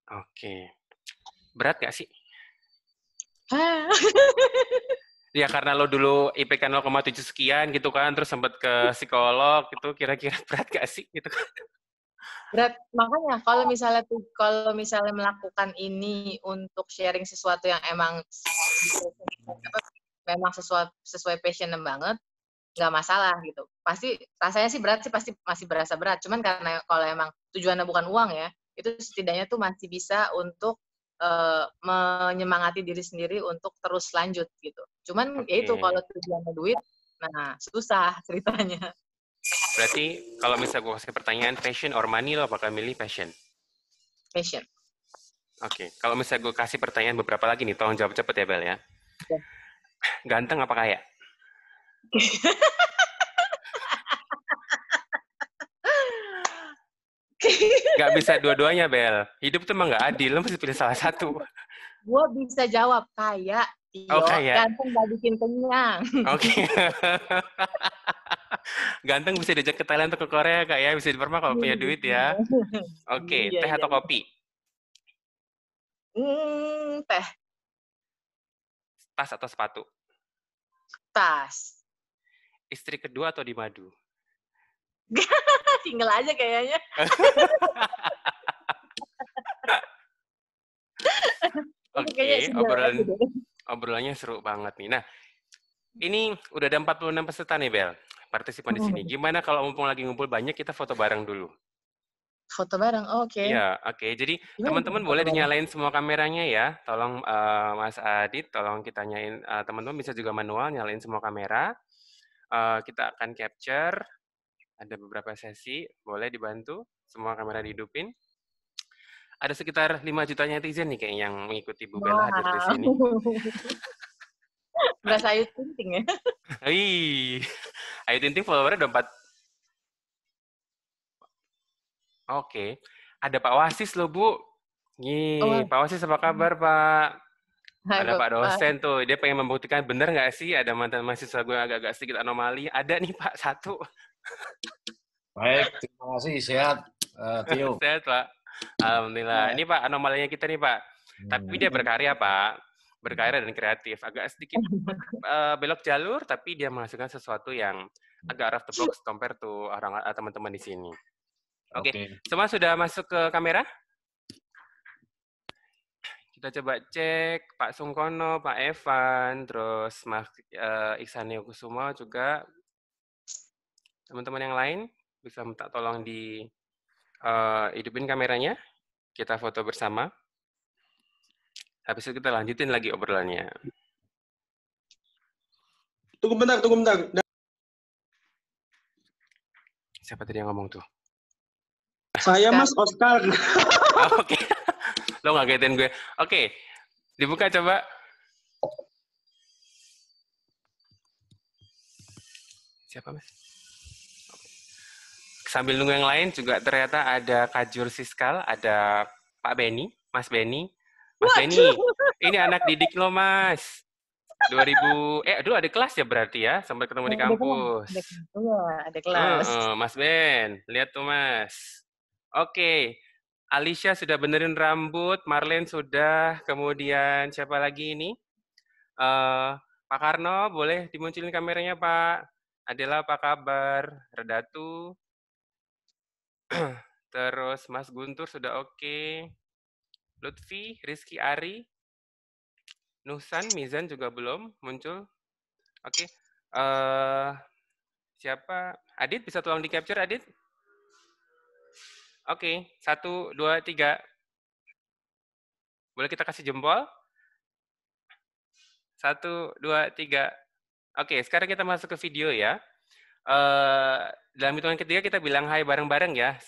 Oke. Berat nggak sih? Hah. Ya karena lo dulu IPK 0,7 sekian gitu kan, terus sempat ke psikolog gitu, kira-kira berat gak sih gitu kan? Berat. Makanya kalau misalnya melakukan ini untuk sharing sesuatu yang emang memang sesuai passion banget, nggak masalah gitu. Pasti rasanya sih berat sih, pasti masih berasa berat. Cuman karena kalau emang tujuannya bukan uang ya, itu setidaknya tuh masih bisa untuk menyemangati diri sendiri untuk terus lanjut gitu. Cuman ya itu Oke. kalau tujuannya duit, nah susah ceritanya. Berarti kalau misalnya gue kasih pertanyaan passion or money, lo bakal milih passion. Passion. Oke. Kalau misalnya gue kasih pertanyaan beberapa lagi nih, tolong jawab cepet ya Bel ya. Oke. Ganteng apa kaya? Gak bisa dua-duanya Bel. Hidup tuh emang gak adil, lo mesti pilih salah satu. Gue bisa jawab kaya, Oh Tio, kaya. ganteng gak bikin kenyang. Oke. Ganteng bisa diajak ke Thailand atau ke Korea kak ya, bisa dipermak kalau punya duit ya. Oke, Iya, teh iya. atau kopi? Teh, Tas atau sepatu? tas. Istri kedua atau di madu? Single aja kayaknya. Kayaknya Oke, single aja deh. obrolannya seru banget nih. Nah, ini udah ada 46 peserta nih, Bel. Partisipan di sini. Gimana kalau mumpung lagi ngumpul banyak, kita foto bareng dulu? Foto bareng, oke. Iya, oke. Jadi Gimana tuh teman-teman foto boleh bareng? dinyalain semua kameranya ya. Tolong Mas Adit, tolong kita nyalain. Teman-teman bisa juga manual nyalain semua kamera. Kita akan capture. Ada beberapa sesi, boleh dibantu. Semua kamera dihidupin. ada sekitar 5 juta netizen nih kayaknya yang mengikuti Bu Bella hadir di sini. Berasa Ayu Ting Ting ya? Wih, Ayu Ting Ting followernya udah 4. Oke, ada Pak Wasis loh Bu. Nih, Pak Wasis apa kabar Pak? Ada Pak dosen tuh, dia pengen membuktikan bener nggak sih ada mantan mahasiswa gue agak-agak sedikit anomali. Ada nih Pak, 1. Baik, terima kasih. Sehat, Tio. Sehat Pak. Alhamdulillah. Ini Pak, anomalinya kita nih Pak. Tapi dia berkarya Pak. Berkarya dan kreatif. Agak sedikit belok jalur, tapi dia menghasilkan sesuatu yang agak out of the box compare to teman-teman di sini. Oke. Semua sudah masuk ke kamera? Kita coba cek Pak Sungkono, Pak Evan, terus Mas Iksan Yokusumo juga. Teman-teman yang lain bisa minta tolong di hidupin kameranya. Kita foto bersama. Habis itu kita lanjutin lagi obrolannya. Tunggu bentar. Siapa tadi yang ngomong tuh? Saya Mas Oscar. Oke. Lo ngagetin gue. Oke. Dibuka coba. Siapa Mas? Sambil nunggu yang lain juga ternyata ada Kajur Siskal, ada Pak Benny, Mas Benny. Mas Benny, ini anak didik lo Mas. 2000, dulu ada kelas ya berarti ya, sampai ketemu di kampus. Ada kelas. Mas Ben, lihat tuh Mas. Oke, Alicia sudah benerin rambut, Marlene sudah, kemudian siapa lagi ini? Pak Karno, boleh dimunculin kameranya Pak. Adela, apa kabar? Redatu. Terus Mas Guntur sudah oke. Lutfi, Rizky Ari. Nusan, Mizan juga belum muncul. Oke. Siapa? Adit, bisa tolong di-capture, Adit? Oke, 1, 2, 3. Boleh kita kasih jempol? 1, 2, 3. Oke, sekarang kita masuk ke video ya. Dalam hitungan ketiga kita bilang hai bareng-bareng ya.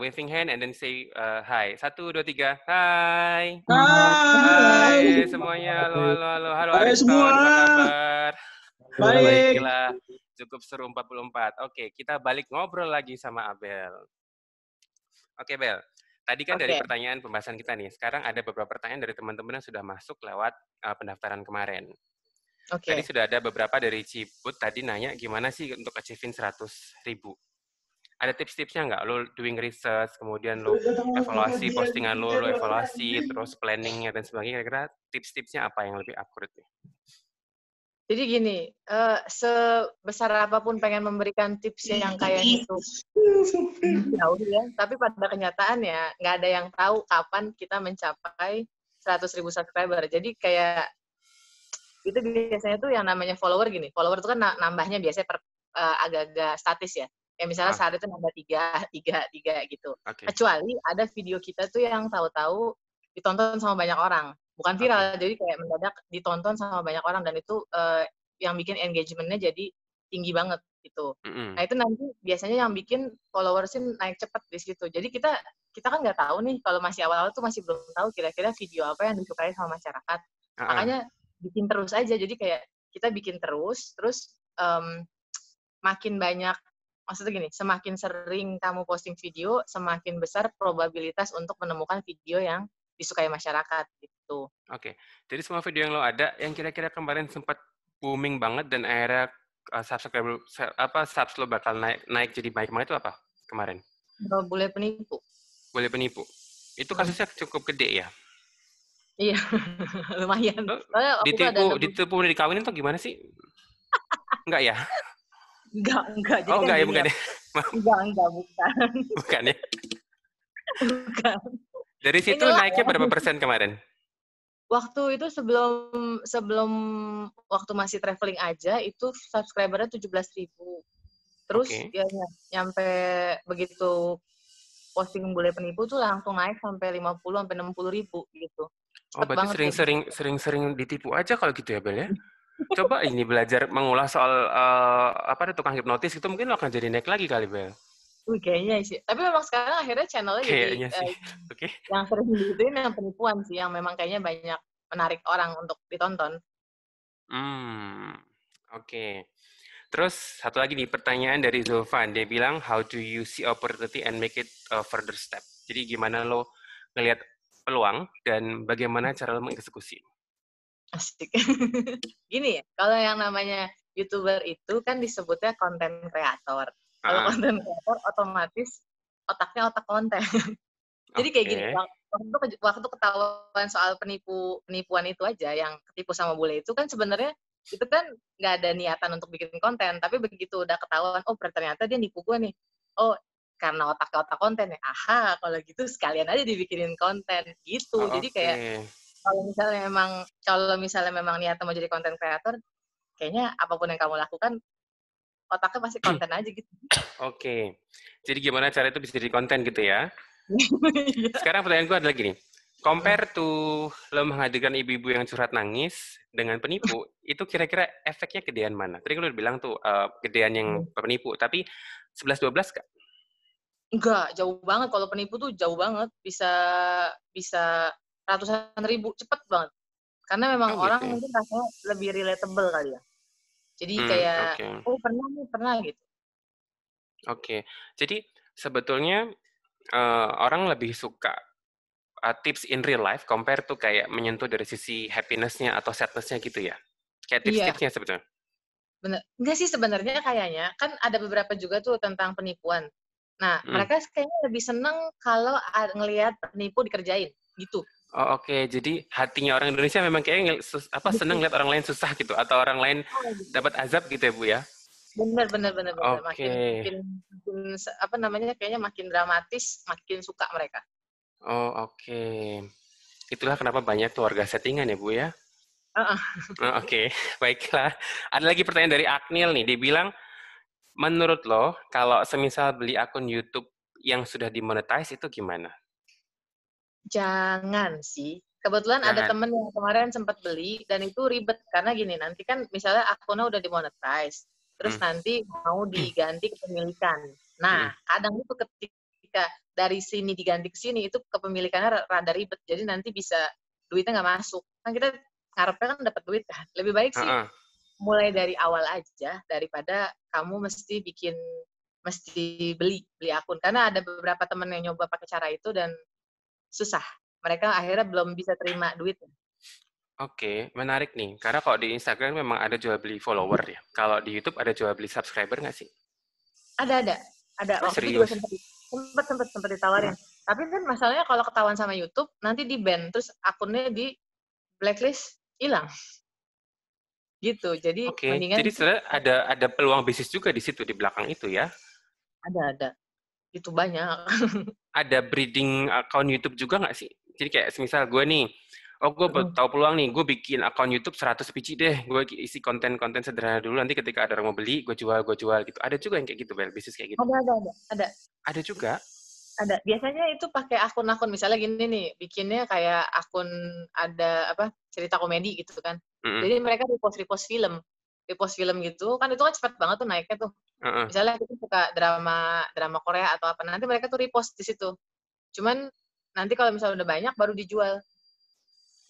Waving hand and then say hi. 1, 2, 3. Hai. Hai semuanya. Halo. Halo Ariston, apa kabar? Baiklah. Cukup seru 44. Oke, kita balik ngobrol lagi sama Abel. Oke, Bel. Tadi kan dari pertanyaan pembahasan kita nih. Sekarang ada beberapa pertanyaan dari teman-teman yang sudah masuk lewat pendaftaran kemarin. Tadi sudah ada beberapa dari Ciput tadi nanya gimana sih untuk achieving 100.000. Ada tips-tipsnya nggak? Lo doing research, kemudian lo evaluasi postingan lo evaluasi, terus planningnya dan sebagainya. Kira-kira tips-tipsnya apa yang lebih akurat nih? Jadi gini, sebesar apapun pengen memberikan tips yang kayak gitu, jauh ya, tapi pada kenyataannya nggak ada yang tahu kapan kita mencapai 100.000 subscriber. Jadi kayak itu biasanya tuh yang namanya follower gini. Follower itu kan nambahnya biasanya agak-agak statis ya. Kayak misalnya saat itu nambah 3 gitu. Kecuali ada video kita tuh yang tahu-tahu ditonton sama banyak orang. Bukan viral, jadi kayak mendadak ditonton sama banyak orang. Dan itu yang bikin engagement-nya jadi tinggi banget gitu. Nah itu nanti biasanya yang bikin followersnya naik cepat di situ. Jadi kita kan nggak tahu nih, kalau masih awal-awal tuh masih belum tahu kira-kira video apa yang disukai sama masyarakat. Makanya bikin terus aja. Jadi kayak kita bikin terus makin banyak, maksudnya gini, semakin sering kamu posting video, semakin besar probabilitas untuk menemukan video yang disukai masyarakat gitu. Oke. Jadi semua video yang lo ada, yang kira-kira kemarin sempat booming banget dan akhirnya subs lo bakal naik jadi baik banget itu apa kemarin? Bule penipu. Bule penipu. Itu kasusnya cukup gede ya? Iya, lumayan. Ditipu udah dikawinin tuh gimana sih? Enggak ya? Enggak. Oh, enggak ya, bukan ya? Enggak, bukan. Bukan ya? Bukan. Dari situ naiknya berapa persen kemarin? Waktu itu sebelum waktu masih traveling aja, itu subscribernya 17.000. Terus ya nyampe begitu posting Bule Penipu tuh langsung naik sampai 50 sampai 60.000 gitu. Oh, berarti sering ditipu aja kalau gitu ya, Bel ya? Coba ini belajar mengulas soal tukang hipnotis itu mungkin lo akan jadi naik lagi kali, Bel. Kayaknya sih. Tapi memang sekarang akhirnya channelnya jadi Kayaknya sih. Oke. yang sering digituin yang penipuan sih, yang memang kayaknya banyak menarik orang untuk ditonton. Oke. Terus satu lagi nih pertanyaan dari Zulfan. Dia bilang, how do you see opportunity and make it a further step? Jadi gimana lo ngelihat peluang dan bagaimana cara lo mengeksekusi? Asik. Gini ya, kalau yang namanya YouTuber itu kan disebutnya konten kreator. Kalau konten kreator otomatis otaknya otak konten. Jadi kayak gini, waktu ketahuan soal penipuan itu aja, yang ketipu sama bule itu kan sebenarnya itu kan nggak ada niatan untuk bikin konten, tapi begitu udah ketahuan, oh ternyata dia nipu gue nih. Oh, karena otak konten ya. Aha, kalau gitu sekalian aja dibikinin konten gitu. Jadi kayak kalau misalnya memang niatnya mau jadi konten kreator, kayaknya apapun yang kamu lakukan otaknya pasti konten aja gitu. Oke. Jadi gimana cara itu bisa jadi konten gitu ya? Sekarang pertanyaan gue adalah gini. Compare to lo menghadirkan ibu-ibu yang curhat nangis dengan penipu, itu kira-kira efeknya gedean mana? Tadi lo bilang tuh gedean yang penipu, tapi 11-12 kah? Enggak, jauh banget. Kalau penipu tuh jauh banget. Bisa ratusan ribu, cepet banget. Karena memang orang mungkin rasanya lebih relatable kali ya. Jadi kayak, pernah gitu. Oke, jadi sebetulnya orang lebih suka tips in real life compare tuh kayak menyentuh dari sisi happiness-nya atau sadness-nya gitu ya? Kayak tips-tipsnya sebetulnya? Bener. Enggak sih sebenarnya kayaknya, kan ada beberapa juga tuh tentang penipuan. Nah, mereka kayaknya lebih seneng kalau ngelihat penipu dikerjain, gitu. Oh, oke. Jadi hatinya orang Indonesia memang kayaknya seneng lihat orang lain susah gitu, atau orang lain dapat azab gitu ya, Bu ya? Bener. Oke. Makin kayaknya makin dramatis, makin suka mereka. Oh, oke. Itulah kenapa banyak keluarga settingan ya, Bu ya? Oke, baiklah. Ada lagi pertanyaan dari Aknil nih. Dia bilang, menurut lo, kalau semisal beli akun YouTube yang sudah dimonetize itu gimana? Jangan sih. Kebetulan ada temen yang kemarin sempat beli, dan itu ribet. Karena gini, nanti kan misalnya akunnya udah dimonetize, terus nanti mau diganti kepemilikan. Nah, kadang itu ketika dari sini diganti ke sini, itu kepemilikannya rada ribet. Jadi nanti bisa duitnya nggak masuk. Kan kita ngarepnya kan dapat duit kan. Lebih baik sih mulai dari awal aja, daripada kamu mesti beli akun. Karena ada beberapa temen yang nyoba pakai cara itu, dan susah. Mereka akhirnya belum bisa terima duit. Oke, menarik nih. Karena kalau di Instagram memang ada jual beli follower ya. Kalau di YouTube ada jual beli subscriber nggak sih? Ada. Waktu itu juga sempat ditawarin. Tapi kan masalahnya kalau ketahuan sama YouTube, nanti di-ban, terus akunnya di blacklist, hilang. Gitu. Jadi mendingan. Jadi sebenarnya ada peluang bisnis juga di situ, di belakang itu ya? Ada. Itu banyak. Ada breeding akun YouTube juga nggak sih? Jadi kayak semisal gue nih, gue tahu peluang nih, gue bikin akun YouTube 100 biji deh, gue isi konten-konten sederhana dulu, nanti ketika ada orang mau beli, gue jual gitu. Ada juga yang kayak gitu, Bel, bisnis kayak gitu? Ada. Ada juga? Ada. Biasanya itu pakai akun-akun, misalnya gini nih, bikinnya kayak akun ada cerita komedi gitu kan. Jadi mereka repost film gitu, kan itu kan cepat banget tuh naiknya tuh. Misalnya kita suka drama Korea atau apa, nanti mereka tuh repost di situ. Cuman nanti kalau misalnya udah banyak baru dijual.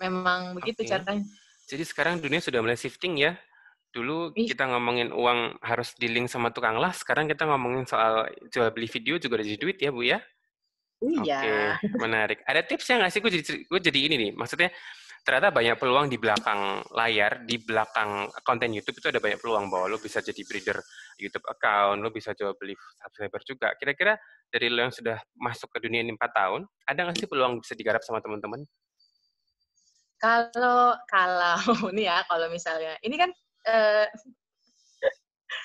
Memang begitu caranya. Jadi sekarang dunia sudah mulai shifting ya. Dulu kita ngomongin uang harus di-link sama tukang las, sekarang kita ngomongin soal jual beli video juga ada duit ya, Bu ya? Iya. Oke, menarik. Ada tipsnya nggak sih? Gue jadi ini nih, maksudnya ternyata banyak peluang di belakang layar, di belakang konten YouTube itu ada banyak peluang bahwa lo bisa jadi breeder YouTube account, lo bisa jual beli subscriber juga. Kira-kira dari lo yang sudah masuk ke dunia ini 4 tahun, ada nggak sih peluang bisa digarap sama teman-teman? Kalau nih ya, kalau misalnya ini kan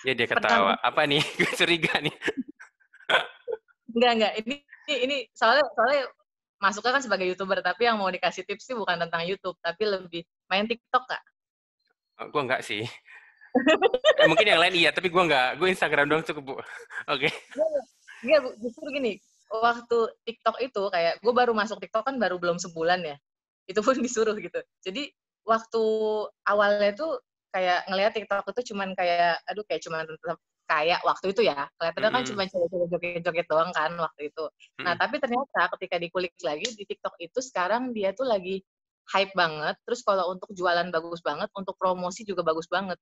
ya dia ketawa. Apa nih? Gue curiga nih. Enggak. Ini soalnya masuknya kan sebagai YouTuber, tapi yang mau dikasih tips sih bukan tentang YouTube, tapi lebih main TikTok, Kak. Gue enggak sih. Mungkin yang lain iya, tapi gue enggak. Gue Instagram doang cukup, Bu. Oke. Iya, justru gini. Waktu TikTok itu, kayak gue baru masuk TikTok kan baru belum sebulan ya. Itu pun disuruh gitu. Jadi, waktu awalnya tuh kayak ngelihat TikTok itu cuman kayak, kayak cuman kaya waktu itu ya. Kelihatannya kan cuma cewek-cewek joget-joget doang kan waktu itu. Nah, tapi ternyata ketika dikulik lagi di TikTok itu sekarang dia tuh lagi hype banget. Terus kalau untuk jualan bagus banget, untuk promosi juga bagus banget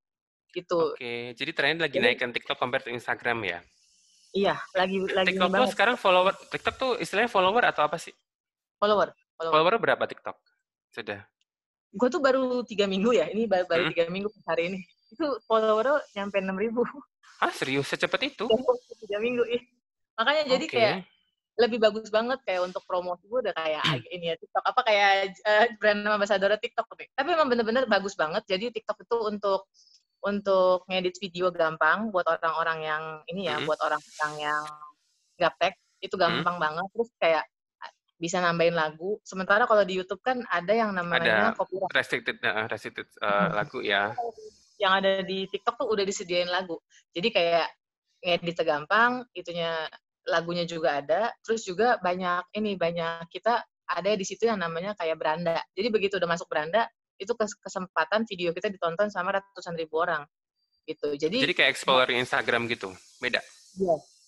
gitu. Oke, jadi trennya lagi naikkan TikTok compare to Instagram ya? Iya, lagi TikTok ini tuh banget. sekarang follower, TikTok tuh istilahnya follower atau apa sih? Follower. Follower berapa TikTok? Sudah. Gue tuh baru 3 minggu ya, ini baru 3 minggu hari ini. Itu follower nyampe 6.000. Ah, serius? Secepat itu? 3 minggu, ih. Makanya jadi kayak lebih bagus banget kayak untuk promosi gue udah kayak ini ya TikTok apa kayak brand ambassador TikTok nih. Tapi memang bener-bener bagus banget. Jadi TikTok itu untuk ngedit video gampang buat orang-orang yang ini ya, buat orang-orang yang gaptek itu gampang banget. Terus kayak bisa nambahin lagu. Sementara kalau di YouTube kan ada yang namanya copyright. Restricted lagu ya. Yang ada di TikTok tuh udah disediain lagu. Jadi kayak ngedit gampang, lagunya juga ada. Terus juga banyak kita ada di situ yang namanya kayak beranda. Jadi begitu udah masuk beranda, itu kesempatan video kita ditonton sama ratusan ribu orang. Gitu. Jadi kayak exploring Instagram gitu. Beda.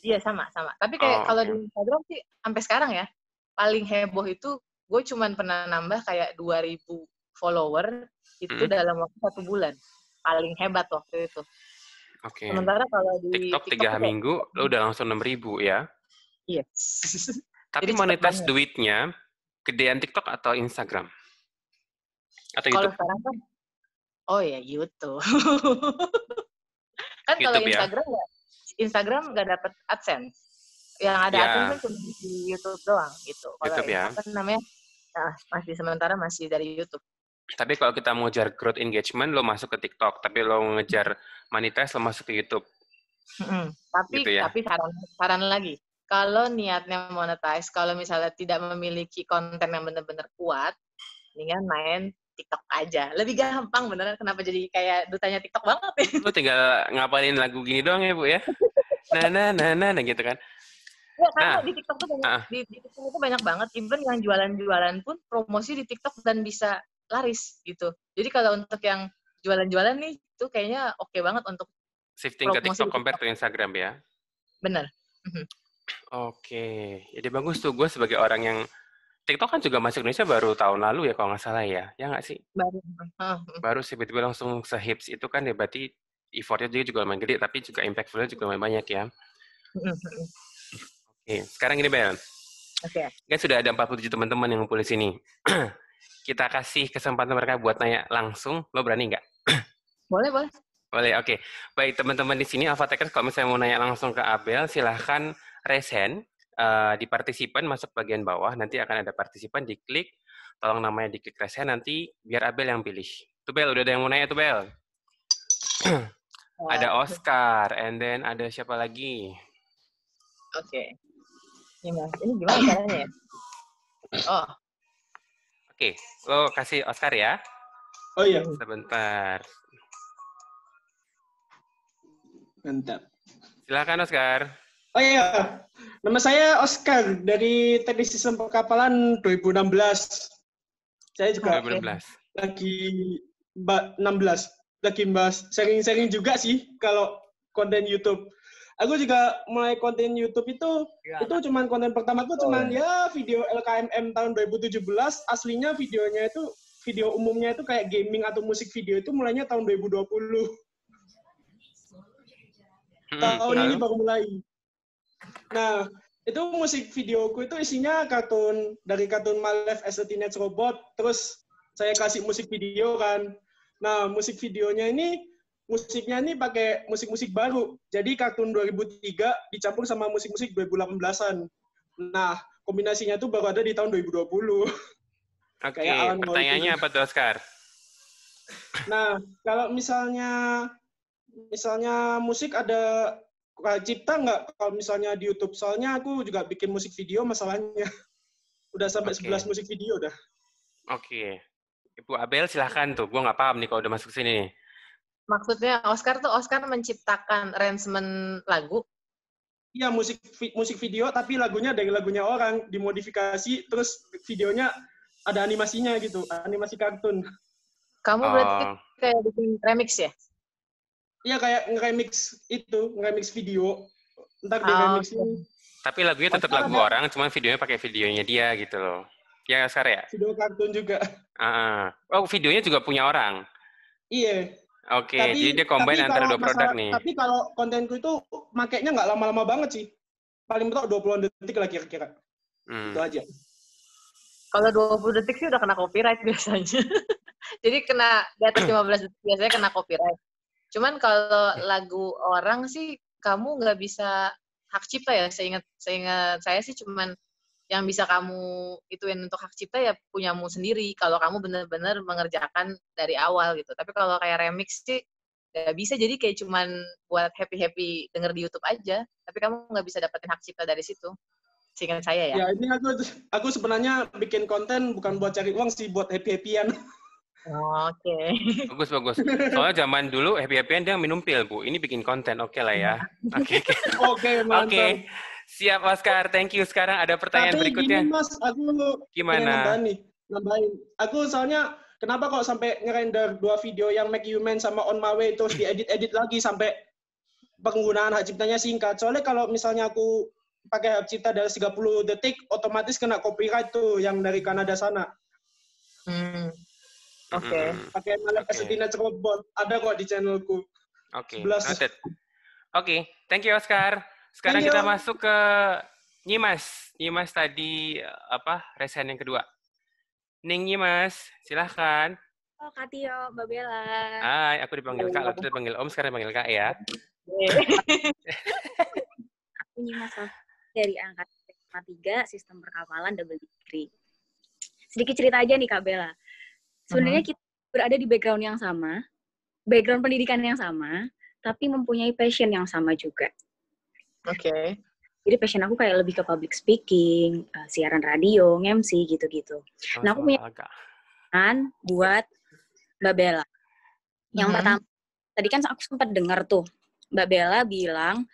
Iya sama. Tapi kayak kalau di Instagram sih sampai sekarang ya paling heboh itu gue cuman pernah nambah kayak 2.000 follower itu dalam waktu 1 bulan. Paling hebat waktu itu. Oke. Sementara kalau di TikTok 3 minggu lo udah langsung 6.000 ya? Iya. Tapi monetize duitnya gedean TikTok atau Instagram? Atau kalau YouTube? Sekarang kan YouTube. Kan kalau Instagram nggak dapet AdSense. Yang ada AdSense cuma di YouTube doang gitu. Kalau masih sementara masih dari YouTube. Tapi kalau kita mau ngejar growth engagement, lo masuk ke TikTok. Tapi lo ngejar monetize, lo masuk ke YouTube. Tapi gitu ya? Tapi saran lagi, kalau niatnya monetize, kalau misalnya tidak memiliki konten yang benar-benar kuat, mendingan main TikTok aja. Lebih gampang beneran. Kenapa jadi kayak dutanya TikTok banget ya? Lo tinggal ngapalin lagu gini doang ya, Bu ya? Nah, gitu kan? Ya, karena di TikTok tuh di TikTok itu banyak banget. Even yang jualan-jualan pun promosi di TikTok dan bisa laris gitu. Jadi kalau untuk yang jualan-jualan nih, itu kayaknya oke banget untuk shifting ke TikTok compare to Instagram ya? Bener. Oke. Jadi bagus tuh. Gue sebagai orang yang TikTok kan juga masuk Indonesia baru tahun lalu ya kalau nggak salah ya. Ya nggak sih? Baru sih, tiba-tiba langsung se-hits itu kan ya berarti effortnya juga lumayan gede, tapi juga impactful-nya juga lumayan banyak ya. Oke, sekarang gini Bel. Oke. Kan sudah ada 47 teman-teman yang ngumpul di sini. Kita kasih kesempatan mereka buat nanya langsung. Lo berani nggak? Boleh. Boleh, oke. Baik, teman-teman di sini, AlphaTechers, kalau misalnya mau nanya langsung ke Abel, silahkan raise hand. Di partisipan masuk bagian bawah, nanti akan ada partisipan, diklik. Tolong namanya diklik raise hand, nanti biar Abel yang pilih. Tuh Bel, udah ada yang mau nanya tuh Bel? Ada Oscar, and then ada siapa lagi? Oke. Ini gimana caranya ya? Oke, lo kasih Oscar ya. Oh iya. Sebentar. Mantap. Silakan Oscar. Oh iya. Nama saya Oscar dari Teknik Sistem Perkapalan 2016. Saya juga 2016. Lagi 16. Lagi bahas sharing-sharing juga sih kalau konten YouTube. Aku juga mulai konten YouTube itu cuman konten pertama tuh cuman video LKMM tahun 2017, aslinya video umumnya itu kayak gaming atau musik video itu mulainya tahun 2020. Tahun ini baru mulai. Nah, itu musik videoku itu isinya dari kartun Malev as a Teenage Robot, terus saya kasih musik video kan. Nah, musiknya ini pakai musik-musik baru. Jadi kartun 2003 dicampur sama musik-musik 2018-an. Nah, kombinasinya tuh baru ada di tahun 2020. Oke, pertanyaannya apa tuh, Oscar? Nah, kalau misalnya musik ada cipta nggak kalau misalnya di YouTube? Soalnya aku juga bikin musik video masalahnya. Udah sampai 11 musik video dah. Oke. Ibu Abel silahkan tuh. Gue nggak paham nih kalau udah masuk sini nih. Maksudnya Oscar menciptakan arrangement lagu? Iya, musik video, tapi lagunya dari lagunya orang, dimodifikasi, terus videonya ada animasinya gitu, animasi kartun. Kamu berarti kayak bikin remix ya? Iya kayak nge-remix video. Ntar di remixin. Tapi lagunya tetap lagu orang, cuman videonya pakai videonya dia gitu loh. Ya Oscar ya? Video kartun juga. Oh, videonya juga punya orang? Iya. Oke, jadi dia combine antara dua produk nih. Tapi kalau kontenku itu makainya nggak lama-lama banget sih. Paling betul 20-an detik lah kira-kira. Itu aja. Kalau 20 detik sih udah kena copyright biasanya. Jadi kena di atas 15 detik biasanya kena copyright. Cuman kalau lagu orang sih kamu nggak bisa hak cipta ya. Seingat saya sih cuman yang bisa kamu ituin untuk hak cipta ya punyamu sendiri. Kalau kamu benar-benar mengerjakan dari awal gitu. Tapi kalau kayak remix sih nggak bisa. Jadi kayak cuman buat happy-happy denger di YouTube aja. Tapi kamu nggak bisa dapetin hak cipta dari situ. Seingat saya ya. Ya ini aku sebenarnya bikin konten bukan buat cari uang sih, buat happy-happyan. Oke. Bagus. Soalnya zaman dulu happy-happyan dia minum pil, Bu. Ini bikin konten, oke lah ya. Oke, mantap. Oke. Siap, Oscar. Thank you. Sekarang ada pertanyaan berikutnya. Tapi gini, Mas, aku gimana? Nambahin. Aku soalnya kenapa kok sampai ngerender 2 video yang Make You Man sama On My Way terus diedit-edit lagi sampai penggunaan hak ciptanya singkat. Soalnya kalau misalnya aku pakai hak cipta dari 30 detik, otomatis kena copyright tuh yang dari Kanada sana. Oke. Pakai Malef ST Natural Bond. Ada kok di channelku. Oke. Oke. Thank you, Oscar. Sekarang kita masuk ke Nyimas. Nyimas tadi resen yang kedua. Nyimas, silahkan. Oh, Kak Tio, Mbak Bella. Hai, aku dipanggil Kak, lalu dipanggil Om, sekarang dipanggil Kak ya. Aku Nyimas dari angkatan 3 sistem perkapalan double degree. Sedikit cerita aja nih Kak Bella. Sebenarnya kita berada di background yang sama, background pendidikan yang sama, tapi mempunyai passion yang sama juga. Oke. Jadi passion aku kayak lebih ke public speaking, siaran radio, MC gitu-gitu. Nah aku punya plan buat Mbak Bella. Yang pertama, tadi kan aku sempat dengar tuh, Mbak Bella bilang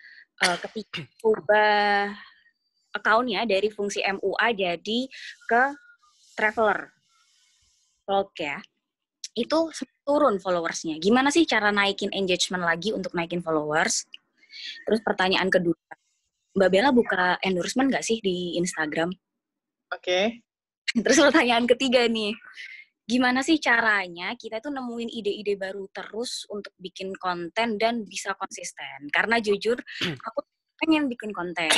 ketika ubah account-nya dari fungsi MUA jadi ke traveler. Vlog ya, itu turun followersnya. Gimana sih cara naikin engagement lagi untuk naikin followers? Terus pertanyaan kedua, Mbak Bella buka endorsement nggak sih di Instagram? Oke. Terus pertanyaan ketiga nih, gimana sih caranya kita tuh nemuin ide-ide baru terus untuk bikin konten dan bisa konsisten? Karena jujur, aku pengen bikin konten.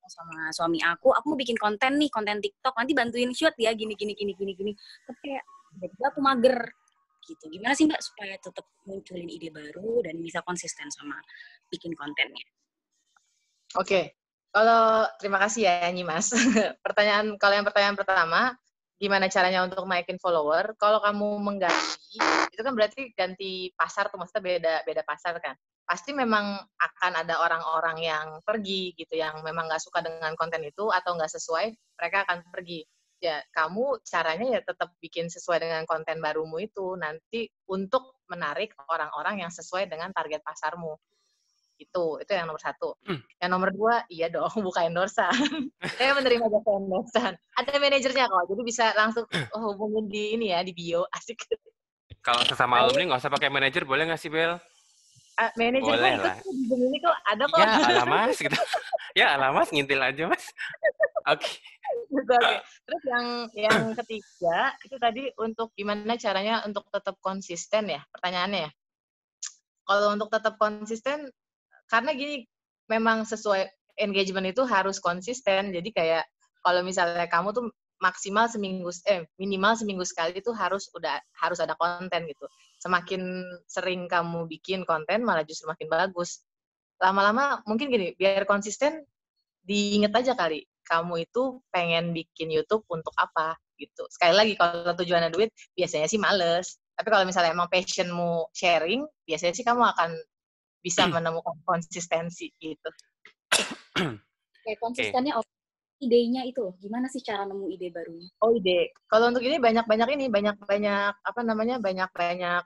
Sama suami aku mau bikin konten nih, konten TikTok, nanti bantuin shoot ya, gini. Tapi kayak aku mager gitu. Gimana sih Mbak supaya tetap munculin ide baru dan bisa konsisten sama bikin kontennya? Oke. Terima kasih ya Nyimas. Kalau yang pertanyaan pertama, gimana caranya untuk naikin follower? Kalau kamu mengganti, itu kan berarti ganti pasar tuh, maksudnya beda pasar kan? Pasti memang akan ada orang-orang yang pergi gitu, yang memang nggak suka dengan konten itu atau nggak sesuai, mereka akan pergi. Ya, kamu caranya ya tetap bikin sesuai dengan konten barumu itu nanti untuk menarik orang-orang yang sesuai dengan target pasarmu. Itu yang nomor 1. Yang nomor 2, iya dong, buka endorsan. Saya menerima jasa endorsan. Ada manajernya kok, jadi bisa langsung hubungin di ini ya, di bio, asik. Kalau sesama alumni nggak usah pakai manajer, boleh nggak sih Bel? Manajer boleh lah. Ini kok ada kok. Ya alamas gitu. Ya alamas ngintil aja Mas. Oke. Oke. Terus yang ketiga itu tadi untuk gimana caranya untuk tetap konsisten ya pertanyaannya ya. Kalau untuk tetap konsisten karena gini memang sesuai engagement itu harus konsisten. Jadi kayak kalau misalnya kamu tuh minimal seminggu sekali itu harus ada konten gitu. Semakin sering kamu bikin konten malah justru makin bagus. Lama-lama mungkin gini, biar konsisten diinget aja kali, kamu itu pengen bikin YouTube untuk apa gitu. Sekali lagi kalau tujuannya duit, biasanya sih males. Tapi kalau misalnya emang passionmu sharing, biasanya sih kamu akan bisa menemukan konsistensi gitu. Kayak konsistennya idenya itu loh, gimana sih cara nemu ide barunya? Oh, ide. Kalau untuk ini banyak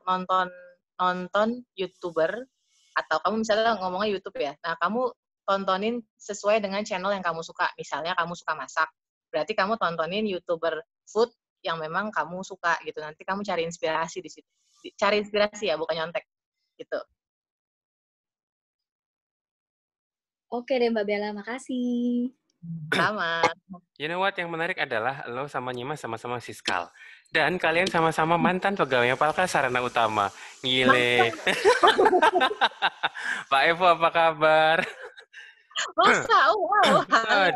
nonton YouTuber atau kamu misalnya ngomongnya YouTube ya. Nah, kamu tontonin sesuai dengan channel yang kamu suka. Misalnya kamu suka masak, berarti kamu tontonin YouTuber food yang memang kamu suka gitu. Nanti kamu cari inspirasi di situ. Cari inspirasi ya, bukan nyontek gitu. Oke deh Mbak Bella, makasih. Sama. You know what, yang menarik adalah lo sama Nyimas sama-sama Siskal. Dan kalian sama-sama mantan pegawai Palka Sarana Utama. Gile. Pak Evo, apa kabar? Masa? Wow.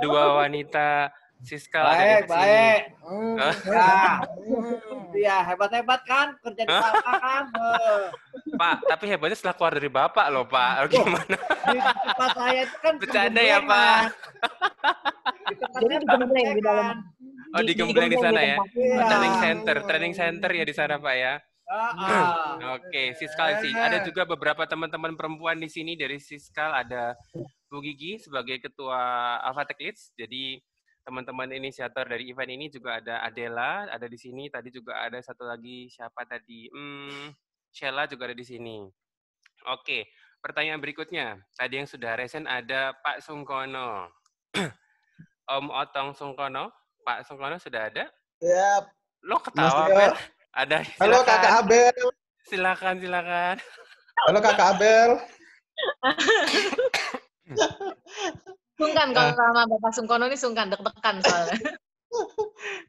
Dua wanita Siskal ada di sini. Baik. Iya, hebat-hebat kan kerja di Palka kan. Pak, tapi hebatnya setelah keluar dari Bapak loh, Pak. Gimana? Di tempat saya itu kan bercanda ya, Pak. Jadi digembleng di dalam. Oh, digembleng di sana ya. Training center ya di sana, Pak ya. Oke, Siskal sih. Ada juga beberapa teman-teman perempuan di sini dari Siskal. Ada Bu Gigi sebagai ketua Alpha Tech Leads. Jadi teman-teman inisiator dari event ini juga ada Adela, ada di sini. Tadi juga ada satu lagi, siapa tadi? Sheila juga ada di sini. Oke, pertanyaan berikutnya. Tadi yang sudah resen ada Pak Sungkono. Om Otong Sungkono. Pak Sungkono sudah ada? Yap. Lo ketawa, Bel? Ada. Silakan. Halo Kakak Abel. Silakan. Halo Kakak Abel. Sungkan kalau sama Bapak Sungkono ini sungkan, deg-degan soalnya.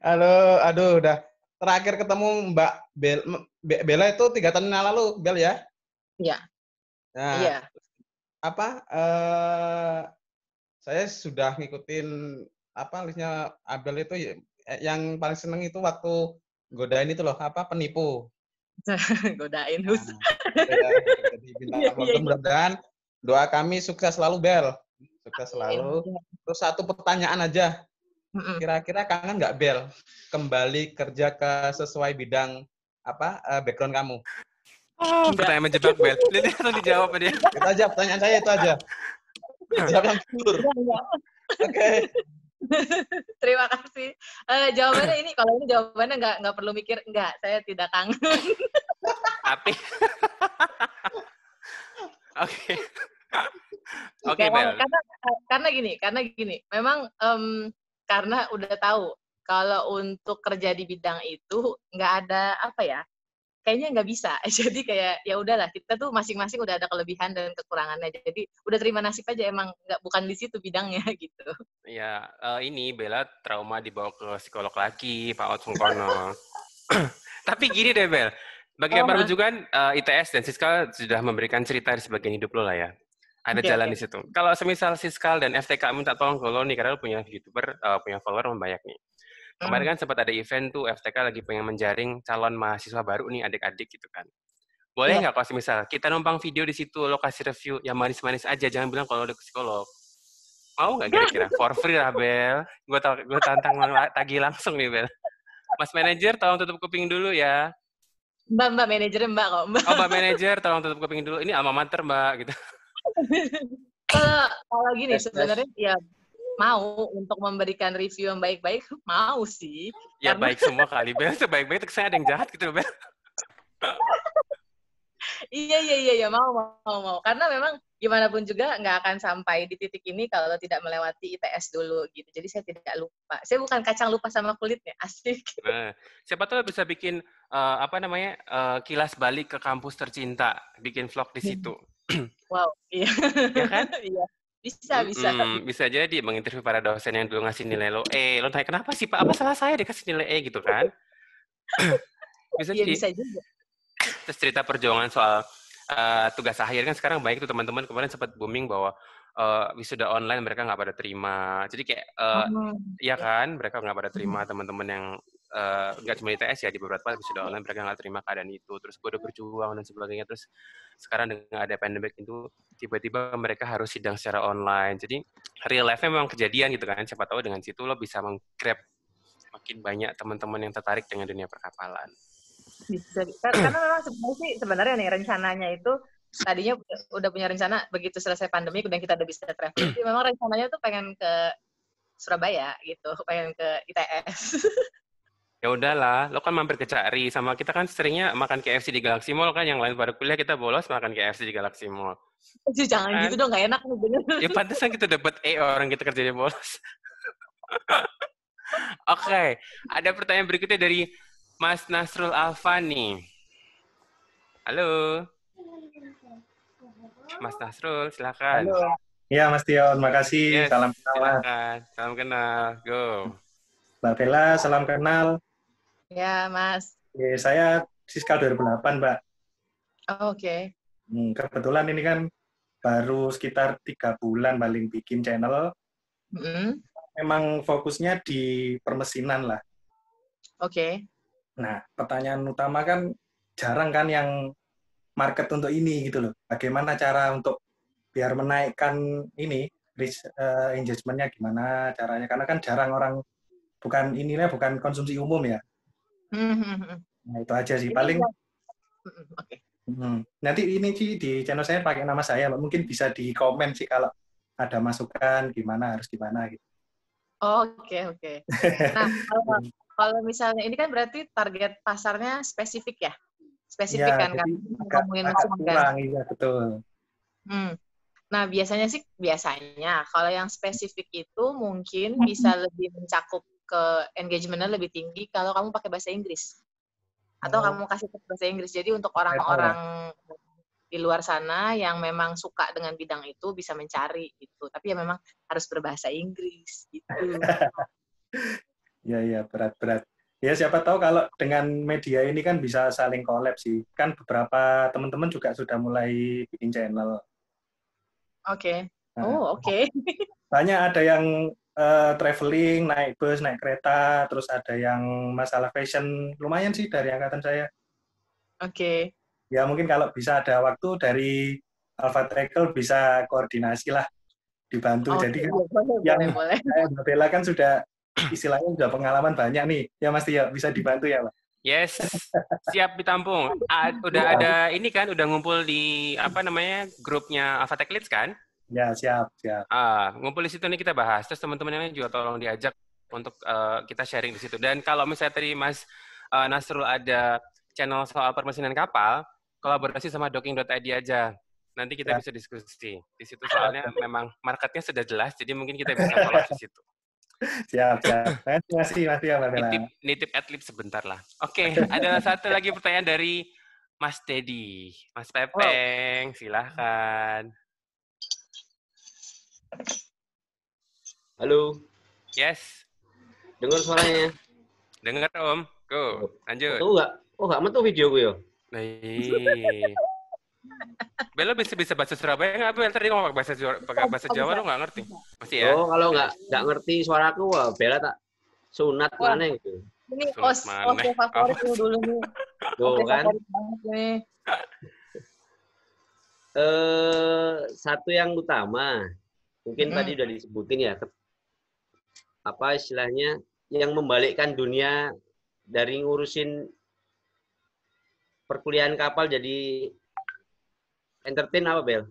Halo, aduh udah terakhir ketemu Mbak Bella itu 3 tahun yang lalu, Bel ya? Iya. Nah, iya. Saya sudah ngikutin listnya Abel itu yang paling seneng itu waktu godain itu loh, penipu. Godain Jadi bintang vlogger, mudah-mudahan doa kami sukses selalu, Bel. Sukses selalu. Terus satu pertanyaan aja. Kira-kira kangen nggak, Bel? Kembali kerja ke sesuai bidang background kamu? Pertanyaan menjebak, Bel. Jadi langsung dijawab dia. Itu aja pertanyaan saya, itu aja. Jawab yang jujur. Oke. Terima kasih. Jawabannya ini, kalau ini jawabannya nggak perlu mikir, enggak, saya tidak kangen. Tapi Oke, Bel. Karena gini, memang karena udah tahu kalau untuk kerja di bidang itu nggak ada kayaknya nggak bisa. Jadi kayak ya udahlah, kita tuh masing-masing udah ada kelebihan dan kekurangannya. Jadi udah terima nasib aja, emang bukan di situ bidangnya gitu. Ya, ini Bella trauma dibawa ke psikolog lagi, Pak Ot Sungkono. Tapi gini deh, Bel. Bagaimana juga ITS dan Siskal sudah memberikan cerita di sebagian hidup lo lah ya. Ada jalan di situ. Kalau semisal Siskal dan FTK minta tolong ke lo nih, karena lo punya YouTuber, punya follower banyak nih. Kemarin kan sempat ada event tuh, FTK lagi pengen menjaring calon mahasiswa baru nih, adik-adik gitu kan. Boleh nggak kalau semisal kita numpang video di situ, lo kasih review yang manis-manis aja, jangan bilang kalau lo ada psikolog. Mau nggak kira-kira? For free lah, Bel. Gue tantang tagih langsung nih, Bel. Mas manajer, tolong tutup kuping dulu ya. Mbak manajernya Mbak kok. Oh, Mbak manajer, tolong tutup kuping dulu. Ini alma mater, Mbak, gitu. Kalau gini, sebenarnya ya mau untuk memberikan review yang baik-baik, mau sih. Ya karena baik semua kali, Bel. Sebaik-baik itu saya ada yang jahat gitu, Bel. Iya, mau. Karena memang gimana pun juga nggak akan sampai di titik ini kalau tidak melewati ITS dulu gitu. Jadi saya tidak lupa. Saya bukan kacang lupa sama kulitnya, asik. Nah, siapa tahu bisa bikin kilas balik ke kampus tercinta, bikin vlog di situ. Wow, iya. Ya kan? Iya. Bisa. Bisa jadi menginterview para dosen yang dulu ngasih nilai lo E. Lo tanya, kenapa sih Pak? Apa salah saya dikasih nilai E gitu kan? Bisa jadi. Bisa juga. Terus cerita perjuangan soal tugas akhir kan sekarang baik tuh teman-teman. Kemarin sempat booming bahwa wisuda online mereka nggak pada terima. Jadi kayak ya kan, mereka nggak pada terima teman-teman yang nggak cuma ITS ya, di beberapa wisuda online mereka nggak terima keadaan itu. Terus gue udah berjuang dan sebagainya. Terus sekarang dengan ada pandemic itu tiba-tiba mereka harus sidang secara online. Jadi real life-nya memang kejadian gitu kan. Siapa tahu dengan situ lo bisa meng-grab makin banyak teman-teman yang tertarik dengan dunia perkapalan. Bisa. Karena memang sebenarnya nih rencananya itu tadinya udah punya rencana begitu selesai pandemi dan kita udah bisa traveling. Jadi memang rencananya tuh pengen ke Surabaya gitu, pengen ke ITS. Ya udahlah, lo kan mampir ke Cakri, sama kita kan seringnya makan KFC di Galaxy Mall kan, yang lain pada kuliah kita bolos makan KFC di Galaxy Mall. Jangan gitu dong, nggak enak. Ya pantesan kita dapat orang kita kerja di bolos. Oke, ada pertanyaan berikutnya dari Mas Nasrul Alfani. Halo. Mas Nasrul, silakan. Iya, Mas Tion. Makasih. Yes, Salam kenal, Mas. silakan. Salam kenal. Go. Mbak Bella, salam kenal. Ya, Mas. Saya Siska 2008, Mbak. Oh, oke. Kebetulan ini kan baru sekitar 3 bulan paling bikin channel. Memang fokusnya di permesinan lah. Oke. Nah, pertanyaan utama kan jarang kan yang market untuk ini gitu loh. Bagaimana cara untuk biar menaikkan ini engagement-nya gimana caranya? Karena kan jarang orang bukan konsumsi umum ya. Nah, itu aja sih paling. Oke. Nanti ini sih di channel saya pakai nama saya, mungkin bisa di komen sih kalau ada masukan harus gimana gitu. Oke. Nah, kalau misalnya ini kan berarti target pasarnya spesifik ya? Spesifik ya, kan ngomongin musim kan? Iya, betul. Nah, biasanya kalau yang spesifik itu mungkin bisa lebih mencakup ke engagement-nya lebih tinggi kalau kamu pakai bahasa Inggris. Atau kamu kasih bahasa Inggris. Jadi untuk orang-orang di luar sana yang memang suka dengan bidang itu bisa mencari gitu. Tapi ya memang harus berbahasa Inggris gitu. Iya, berat. Ya siapa tahu kalau dengan media ini kan bisa saling collab sih. Kan beberapa teman-teman juga sudah mulai bikin channel. Oke. Oke. Banyak ada yang traveling, naik bus, naik kereta, terus ada yang masalah fashion, lumayan sih dari angkatan saya. Oke. Ya mungkin kalau bisa ada waktu dari Alpha Tackle bisa koordinasi lah, dibantu. Jadi boleh. Mbak Bella kan sudah istilahnya sudah pengalaman banyak nih, ya Mas Tia bisa dibantu ya Pak? Yes, siap ditampung. Udah ada ini kan, udah ngumpul di grupnya Alpha Tech Leads kan? Ya, siap. Ngumpul di situ nih kita bahas. Terus teman-teman yang lain juga tolong diajak untuk kita sharing di situ. Dan kalau misalnya tadi Mas Nasrul ada channel soal permesinan kapal, kolaborasi sama docking.id aja. Nanti kita bisa diskusi. Di situ soalnya memang marketnya sudah jelas, jadi mungkin kita bisa follow di situ. Siap. Terima kasih Mas Tia, Mbak Bella. Nitip adlib sebentar lah. Oke, ada satu lagi pertanyaan dari Mas Teddy. Mas Pepeng, silahkan. Halo. Yes. Dengar suaranya? Dengar Om. Go, lanjut. Nggak mentu video gue ya? Nih. Bella bisa bahasa Surabaya nggak? Bella tadi ngomong pakai bahasa Jawa lo nggak ngerti? Masih ya? Kalau nggak ngerti suaraku, Bella tak sunat mana gitu. Ini host favorit dulu nih. Tuh kan. Satu yang utama, mungkin tadi udah disebutin ya, apa istilahnya, yang membalikkan dunia dari ngurusin perkuliahan kapal jadi entertain apa, Bel?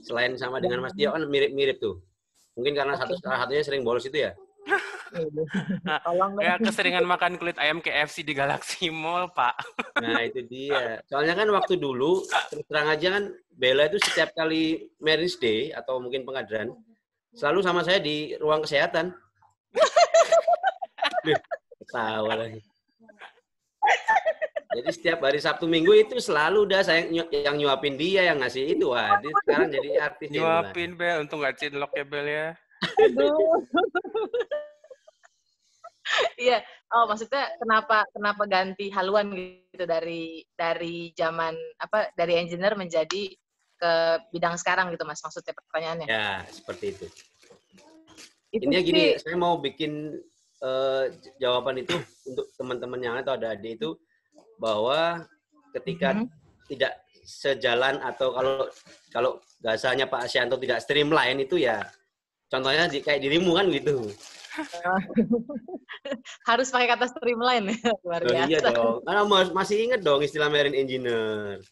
Selain sama dengan Mas Tio kan mirip-mirip tuh. Mungkin karena satunya sering bolos itu ya? Ya keseringan makan kulit ayam KFC di Galaxy Mall, Pak. Nah, itu dia. Soalnya kan waktu dulu, terus terang aja kan, Bella itu setiap kali Marines Day, atau mungkin pengadilan, selalu sama saya di ruang kesehatan. Ketawa lagi. Jadi setiap hari Sabtu Minggu itu selalu udah saya yang nyuapin dia, yang ngasih itu. Wah, dia sekarang jadi artis. Nyuapin, Bel. Untung nggak cinlok ya, Bel ya. Aduh. Iya, maksudnya kenapa ganti haluan gitu dari zaman dari engineer menjadi ke bidang sekarang gitu Mas, maksudnya pertanyaannya? Ya, seperti itu. Intinya gini, saya mau bikin jawaban itu untuk teman-teman yang atau ada adik itu, bahwa ketika tidak sejalan atau kalau bahasanya Pak Asyanto tidak streamline itu ya contohnya kayak dirimu kan gitu. Harus pakai kata streamline ya, luar biasa. Iya dong, karena masih ingat dong istilah marine engineer.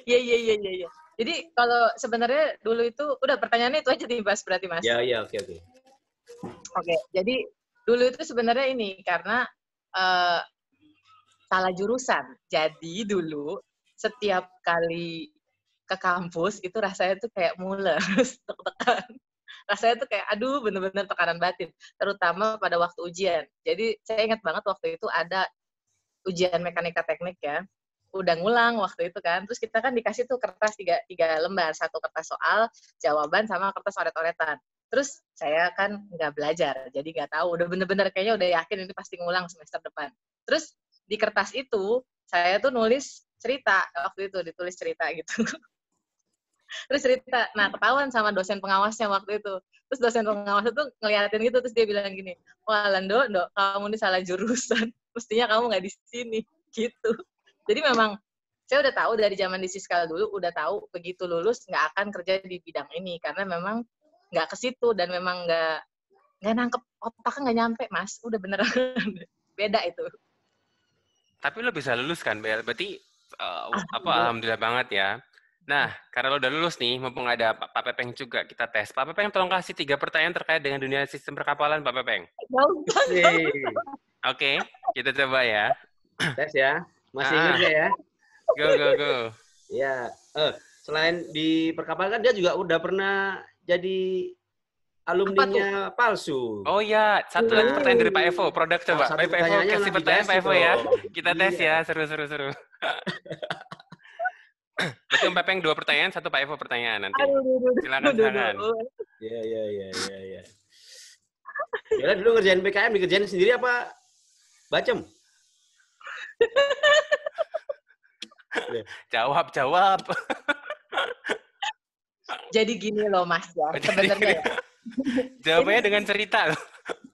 Iya. Jadi kalau sebenarnya dulu itu udah pertanyaannya itu aja dibahas berarti Mas. Iya, oke. Oke, jadi dulu itu sebenarnya ini karena salah jurusan. Jadi dulu setiap kali ke kampus itu rasanya tuh kayak mules, tekan. Rasanya tuh kayak aduh bener-bener tekanan batin, terutama pada waktu ujian. Jadi saya ingat banget waktu itu ada ujian mekanika teknik ya. udah ngulang waktu itu kan. Terus kita kan dikasih tuh kertas tiga lembar, satu kertas soal, jawaban, sama kertas coret-coretan. Terus saya kan nggak belajar, jadi nggak tahu. Udah bener-bener kayaknya udah yakin ini pasti ngulang semester depan. Terus di kertas itu saya tuh nulis cerita, waktu itu ditulis cerita gitu. Terus cerita, nah ketahuan sama dosen pengawasnya waktu itu. Terus dosen pengawas itu ngeliatin gitu, terus dia bilang gini, wah Lando, kamu ini salah jurusan, mestinya kamu nggak di sini, gitu. Jadi memang saya udah tahu dari zaman di Siskal dulu, udah tahu begitu lulus nggak akan kerja di bidang ini, karena memang nggak ke situ dan memang nggak nangkep, otaknya nggak nyampe, Mas. Udah beneran beda itu. Tapi lo bisa lulus kan, Bel? Berarti alhamdulillah banget ya. Nah, karena lo udah lulus nih, mumpung ada Pak Pepeng juga, kita tes. Pak Pepeng tolong kasih 3 pertanyaan terkait dengan dunia sistem perkapalan, Pak Pepeng. Oke, kita coba ya. Tes ya. Masih ingat ya? Go. Ya, selain di perkapalan kan dia juga udah pernah jadi alumninya palsu. Oh iya, satu lagi pertanyaan dari Pak Evo, produk coba. Pak Evo kasih pertanyaan Pak Evo ya. Kita tes ya, seru. Berarti Om Pepeng 2 pertanyaan, 1 Pak Evo pertanyaan nanti. Silakan. Iya. Bella dulu ngerjain PKM, dikerjain sendiri apa bacem? Jawab. Jadi gini loh Mas ya, sebenarnya ya. Jawabannya dengan cerita loh.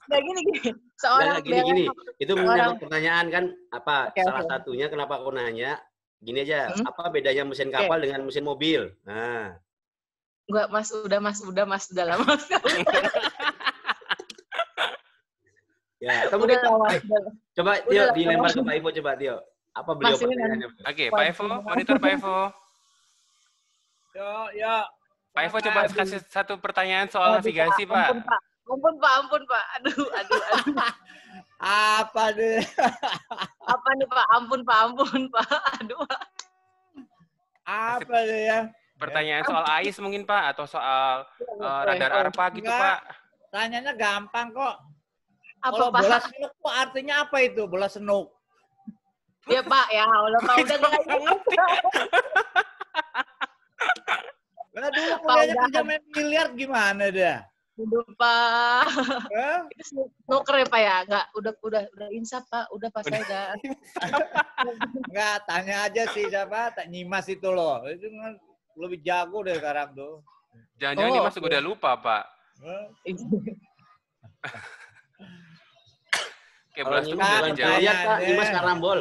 Nah gini. Seorang gini. Itu menyangkut pertanyaan kan apa? Salah satunya kenapa aku nanya, gini aja, apa bedanya mesin kapal dengan mesin mobil? Nah. Enggak, Mas, udah lama. Ya, atau mungkin coba Tio dilempar ke Pak Ivo, coba Tio. Apa beliau pertanyaannya? Oke, Pak Evo, monitor Pak Evo. Ya. Pak Evo coba kasih 1 pertanyaan soal navigasi, Pak. Ampun, Pak. Aduh. Apa deh? Apa nih, Pak? Ampun, Pak. Aduh. Apa deh ya? Pertanyaan soal AIS mungkin, Pak, atau soal radar ARPA gitu, Pak. Tanyanya gampang kok. Apa, Kalau Pak? bola senuk itu artinya apa itu? Bola senuk. Ya, Pak. Ya Allah, Pak. Udah nggak gitu. Nah, dulu kuliahnya kerja main biliar gimana dah? Udah, Pak. Itu snooker ya, Pak ya? Enggak, udah insaf, Pak. Udah, Pak, saya udah. Enggak, tanya aja sih siapa, tak Nyimas itu loh. Itu lebih jago deh sekarang tuh. Jangan-jangan Nyimas udah lupa, Pak. Oke, bola senuk jangan jauh. Lihat, Pak, Nyimas karambol.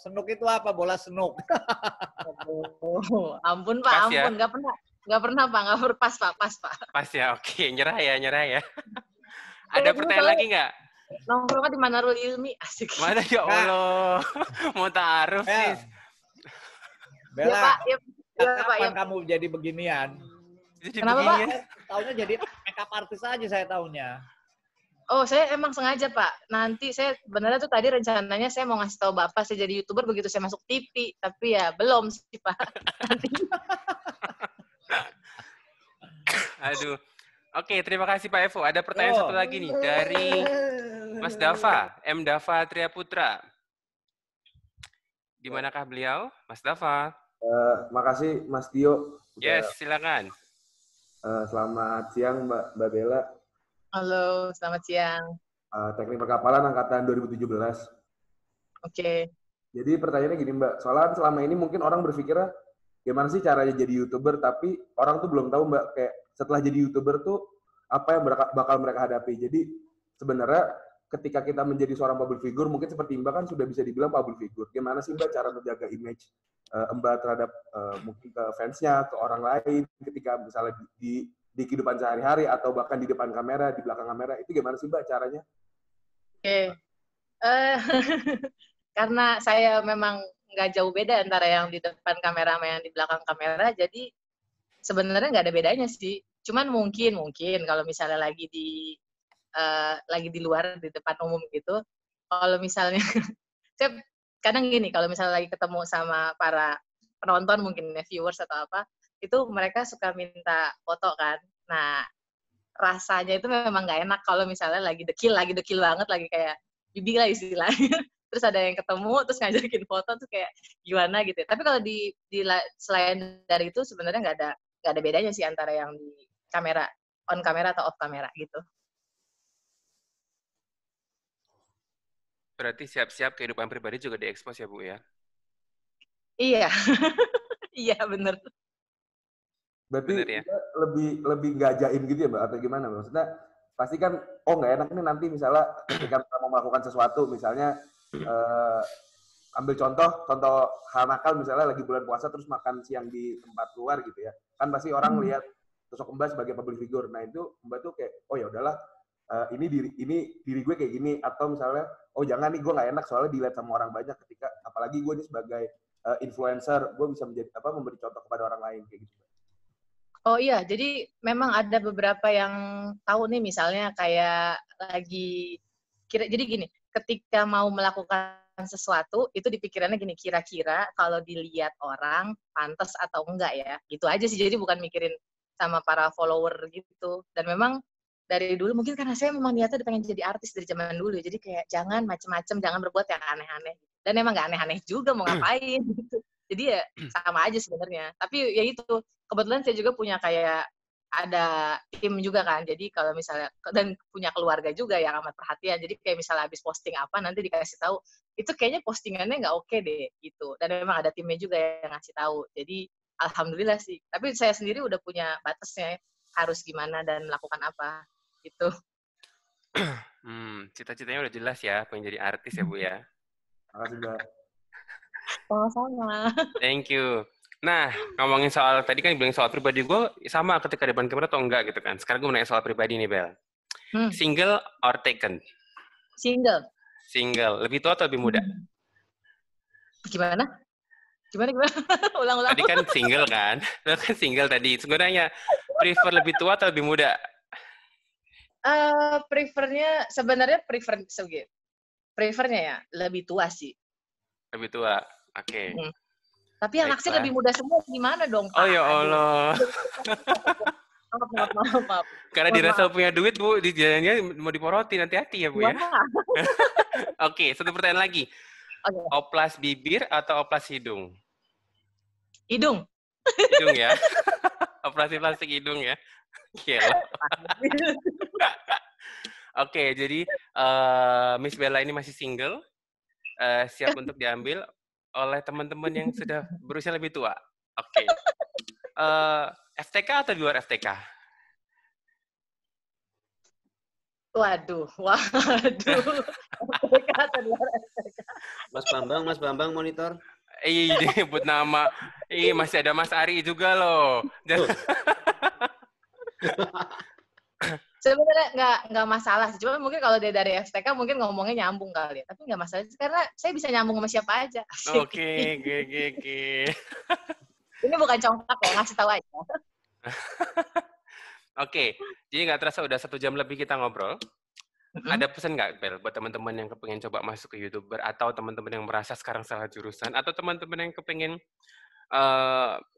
Senuk itu apa? Bola senuk. Ampun, Pak. Ampun. Ya? Nggak pernah, Pak. Pas, Pak. Pas ya, oke. Nyerah ya. Ada pertanyaan lagi nggak? Nongkrongnya di Manarul Ilmi. Asik. Mana ya Allah. Mau ta'aruf sih. Bella, ya, Pak. Kapan kamu jadi beginian? Kenapa, Pak? Taunya jadi makeup artis aja saya taunya. Oh, saya emang sengaja, Pak. Nanti saya sebenarnya tuh tadi rencananya saya mau ngasih tahu Bapak saya jadi YouTuber begitu saya masuk TV, tapi ya belum sih, Pak. Aduh. Oke, terima kasih Pak Evo. Ada pertanyaan satu lagi nih dari Mas Dava, M. Dava Triaputra. Di manakah beliau? Mas Dava. Makasih Mas Tio. Yes, silakan. Selamat siang Mbak Bella. Halo, selamat siang. Teknik Perkapalan angkatan 2017. Oke. Jadi pertanyaannya gini Mbak, soalnya selama ini mungkin orang berpikirnya gimana sih caranya jadi YouTuber, tapi orang tuh belum tahu Mbak, kayak setelah jadi YouTuber tuh apa yang bakal mereka hadapi. Jadi sebenarnya ketika kita menjadi seorang public figure, mungkin seperti Mbak kan sudah bisa dibilang public figure. Gimana sih Mbak cara menjaga image Mbak terhadap mungkin ke fansnya, ke orang lain, ketika misalnya di kehidupan sehari-hari atau bahkan di depan kamera, di belakang kamera, itu gimana sih Mbak caranya? Oke. Karena saya memang nggak jauh beda antara yang di depan kamera sama yang di belakang kamera, jadi sebenarnya nggak ada bedanya sih. Cuman mungkin kalau misalnya lagi di luar, di depan umum gitu, kalau misalnya, saya kadang gini, kalau misalnya lagi ketemu sama para penonton mungkin ya, viewers atau apa, itu mereka suka minta foto kan. Nah, rasanya itu memang nggak enak kalau misalnya lagi dekil banget, lagi kayak bibi lah istilahnya. terus ada yang ketemu, terus ngajakin foto tuh kayak gimana gitu. Tapi kalau selain dari itu sebenarnya nggak ada bedanya sih antara yang di kamera, on kamera atau off kamera gitu. Berarti siap-siap kehidupan pribadi juga diekspos ya Bu ya? Iya, iya bener. Berarti bener ya? lebih nggak jaim gitu ya Mbak, atau gimana? Maksudnya pasti kan, nggak enak nih nanti misalnya ketika kita mau melakukan sesuatu, misalnya ambil contoh hal nakal misalnya lagi bulan puasa terus makan siang di tempat luar gitu ya. Kan pasti orang lihat sosok Mbak sebagai public figure. Nah itu Mbak tuh kayak, oh ya udahlah, ini diri gue kayak gini, atau misalnya oh jangan nih gue nggak enak soalnya dilihat sama orang banyak, ketika apalagi gue ini sebagai influencer, gue bisa memberi contoh kepada orang lain kayak gitu. Oh iya, jadi memang ada beberapa yang tahu nih, misalnya kayak jadi gini, ketika mau melakukan sesuatu itu dipikirannya gini, kira-kira kalau dilihat orang pantas atau enggak ya, gitu aja sih. Jadi bukan mikirin sama para follower gitu. Dan memang dari dulu mungkin karena saya memang niatnya pengen jadi artis dari zaman dulu, jadi kayak jangan macem-macem, jangan berbuat yang aneh-aneh. Dan emang nggak aneh-aneh juga, mau ngapain gitu. Jadi ya sama aja sebenarnya. Tapi ya itu, kebetulan saya juga punya kayak ada tim juga kan. Jadi kalau misalnya, dan punya keluarga juga yang amat perhatian. Jadi kayak misalnya habis posting apa, nanti dikasih tahu, itu kayaknya postingannya nggak oke deh gitu. Dan memang ada timnya juga yang ngasih tahu. Jadi alhamdulillah sih. Tapi saya sendiri udah punya batasnya, harus gimana dan melakukan apa gitu. Cita-citanya udah jelas ya, pengen jadi artis ya Bu ya. Makasih Mbak. Sama-sama. Thank you. Nah, ngomongin soal, tadi kan bilang soal pribadi gue, sama ketika depan kamera atau enggak gitu kan. Sekarang gue mau nanya soal pribadi nih, Bel. Single or taken? Single. Single. Lebih tua atau lebih muda? Gimana? Ulang-ulang. Tadi kan single kan? Lo kan single tadi. Sebenarnya prefer lebih tua atau lebih muda? Prefernya ya lebih tua sih. Lebih tua, oke. Tapi anak sih lebih muda semua, gimana dong Pak? Oh ya Allah. Maaf. Karena dirasa punya duit Bu, di jalannya mau diporoti, hati-hati ya Bu ya. Oke, satu pertanyaan lagi. Oplas bibir atau oplas hidung? Hidung. Hidung ya. Operasi plastik hidung ya. Gila. Oke, jadi Miss Bella ini masih single, siap untuk diambil oleh teman-teman yang sudah berusia lebih tua. Oke. FTK atau di luar FTK? Waduh. FTK atau di luar FTK? Mas Bambang monitor. Disebut nama. Masih ada Mas Ari juga loh. Sebenarnya nggak masalah sih, cuma mungkin kalau dia dari FTK mungkin ngomongnya nyambung kali ya, tapi nggak masalah sih, karena saya bisa nyambung sama siapa aja. Oke. Ini bukan congkak ya, ngasih tahu aja. Oke, jadi nggak terasa udah 1 jam lebih kita ngobrol. Ada pesan nggak, Bel, buat teman-teman yang kepengen coba masuk ke YouTuber, atau teman-teman yang merasa sekarang salah jurusan, atau teman-teman yang kepengen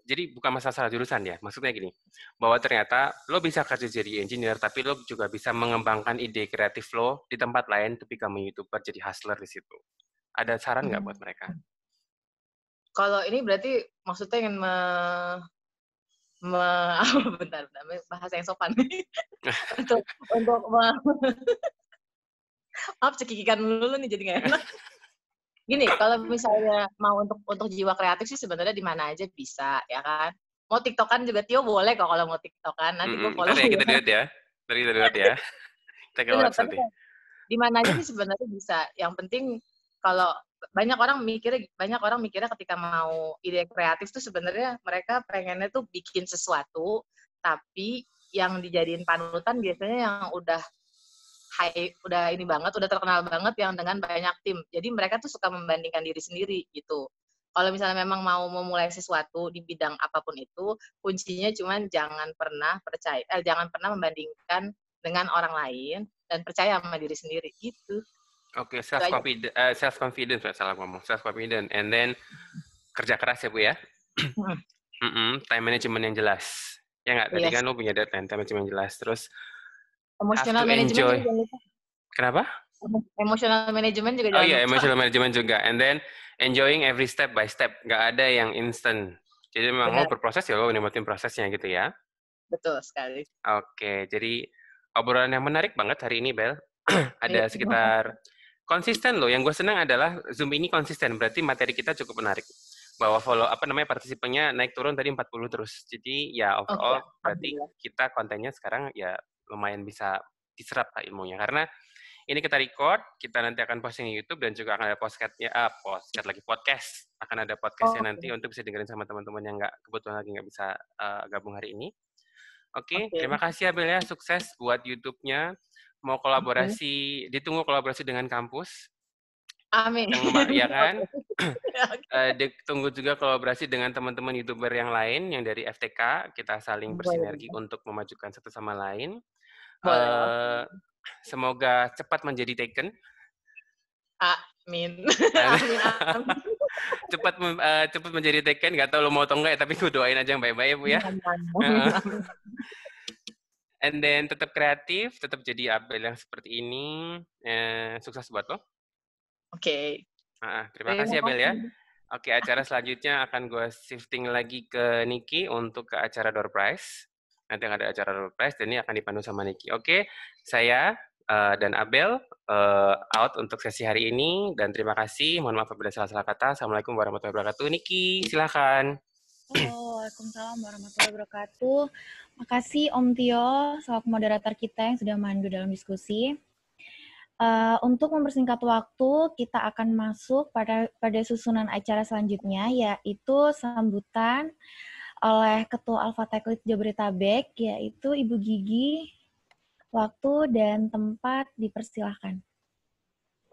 jadi bukan masalah salah jurusan ya, maksudnya gini, bahwa ternyata lo bisa kerja jadi engineer, tapi lo juga bisa mengembangkan ide kreatif lo di tempat lain, to become YouTuber, jadi hustler di situ. Ada saran nggak buat mereka? Kalau ini berarti maksudnya ingin bentar, bahasa yang sopan untuk maaf cekikikan dulu nih jadi nggak enak. Gini, kalau misalnya mau untuk jiwa kreatif sih sebenarnya di mana aja bisa, ya kan? Mau TikTokan juga Tio boleh kok kalau mau TikTokan. Nanti gue follow. Ntar ya kita lihat ya. Kita ke WhatsApp nanti. Di mana aja sih sebenarnya bisa. Yang penting kalau banyak orang mikirnya ketika mau ide kreatif tuh sebenarnya mereka pengennya tuh bikin sesuatu, tapi yang dijadiin panutan biasanya yang udah ini banget, udah terkenal banget yang dengan banyak tim. Jadi mereka tuh suka membandingkan diri sendiri gitu. Kalau misalnya memang mau memulai sesuatu di bidang apapun itu, kuncinya cuman jangan pernah membandingkan dengan orang lain dan percaya sama diri sendiri gitu. Oke, self confidence, salah ngomong, self confidence, and then kerja keras ya Bu ya. Time management yang jelas. Ya nggak, tadi kan lo punya deadline, time management yang jelas. Terus emotional management. Kenapa? Emotional management juga Oh jangan iya, lupa. emotional management juga. And then enjoying every step by step. Nggak ada yang instant. Jadi memang lo Benar. berproses ya, lo nikmatin prosesnya gitu ya. Betul sekali. Oke, jadi obrolan yang menarik banget hari ini, Bel. Iya. Ada sekitar konsisten loh. Yang gue senang adalah Zoom ini konsisten. Berarti materi kita cukup menarik. Bahwa partisipannya naik turun tadi 40 terus. Jadi ya overall berarti kita kontennya sekarang ya lumayan bisa diserap lah ilmunya. Karena ini kita record, kita nanti akan posting di YouTube dan juga akan ada podcast. Akan ada podcastnya nanti untuk bisa dengerin sama teman-teman yang kebetulan lagi nggak bisa gabung hari ini. Oke, terima kasih Abel ya, sukses buat YouTube-nya. Mau kolaborasi, ditunggu kolaborasi dengan kampus. Amin. Ya kan? Ditunggu juga kolaborasi dengan teman-teman YouTuber yang lain, yang dari FTK. Kita saling bersinergi untuk memajukan satu sama lain. Semoga cepat menjadi Taken. Amin. Amin. Cepat menjadi Taken. Gak tau lo mau atau enggak ya, tapi gue doain aja yang baik-baik ya Bu ya. And then tetap kreatif, tetap jadi Abel yang seperti ini. Sukses buat lo. Oke. Terima kasih Abel ya. Oke, acara selanjutnya akan gue shifting lagi ke Niki untuk ke acara door prize. Nanti ada acara door prize dan ini akan dipandu sama Niki. Oke, saya dan Abel out untuk sesi hari ini dan terima kasih. Mohon maaf apabila salah-salah kata. Assalamualaikum warahmatullahi wabarakatuh. Niki, silakan. Waalaikumsalam warahmatullahi wabarakatuh. Makasih Om Tio selaku moderator kita yang sudah mandu dalam diskusi. Untuk mempersingkat waktu, kita akan masuk pada susunan acara selanjutnya, yaitu sambutan oleh Ketua Alpha Tech Leads Jabodetabek, yaitu Ibu Gigi. Waktu dan tempat dipersilahkan.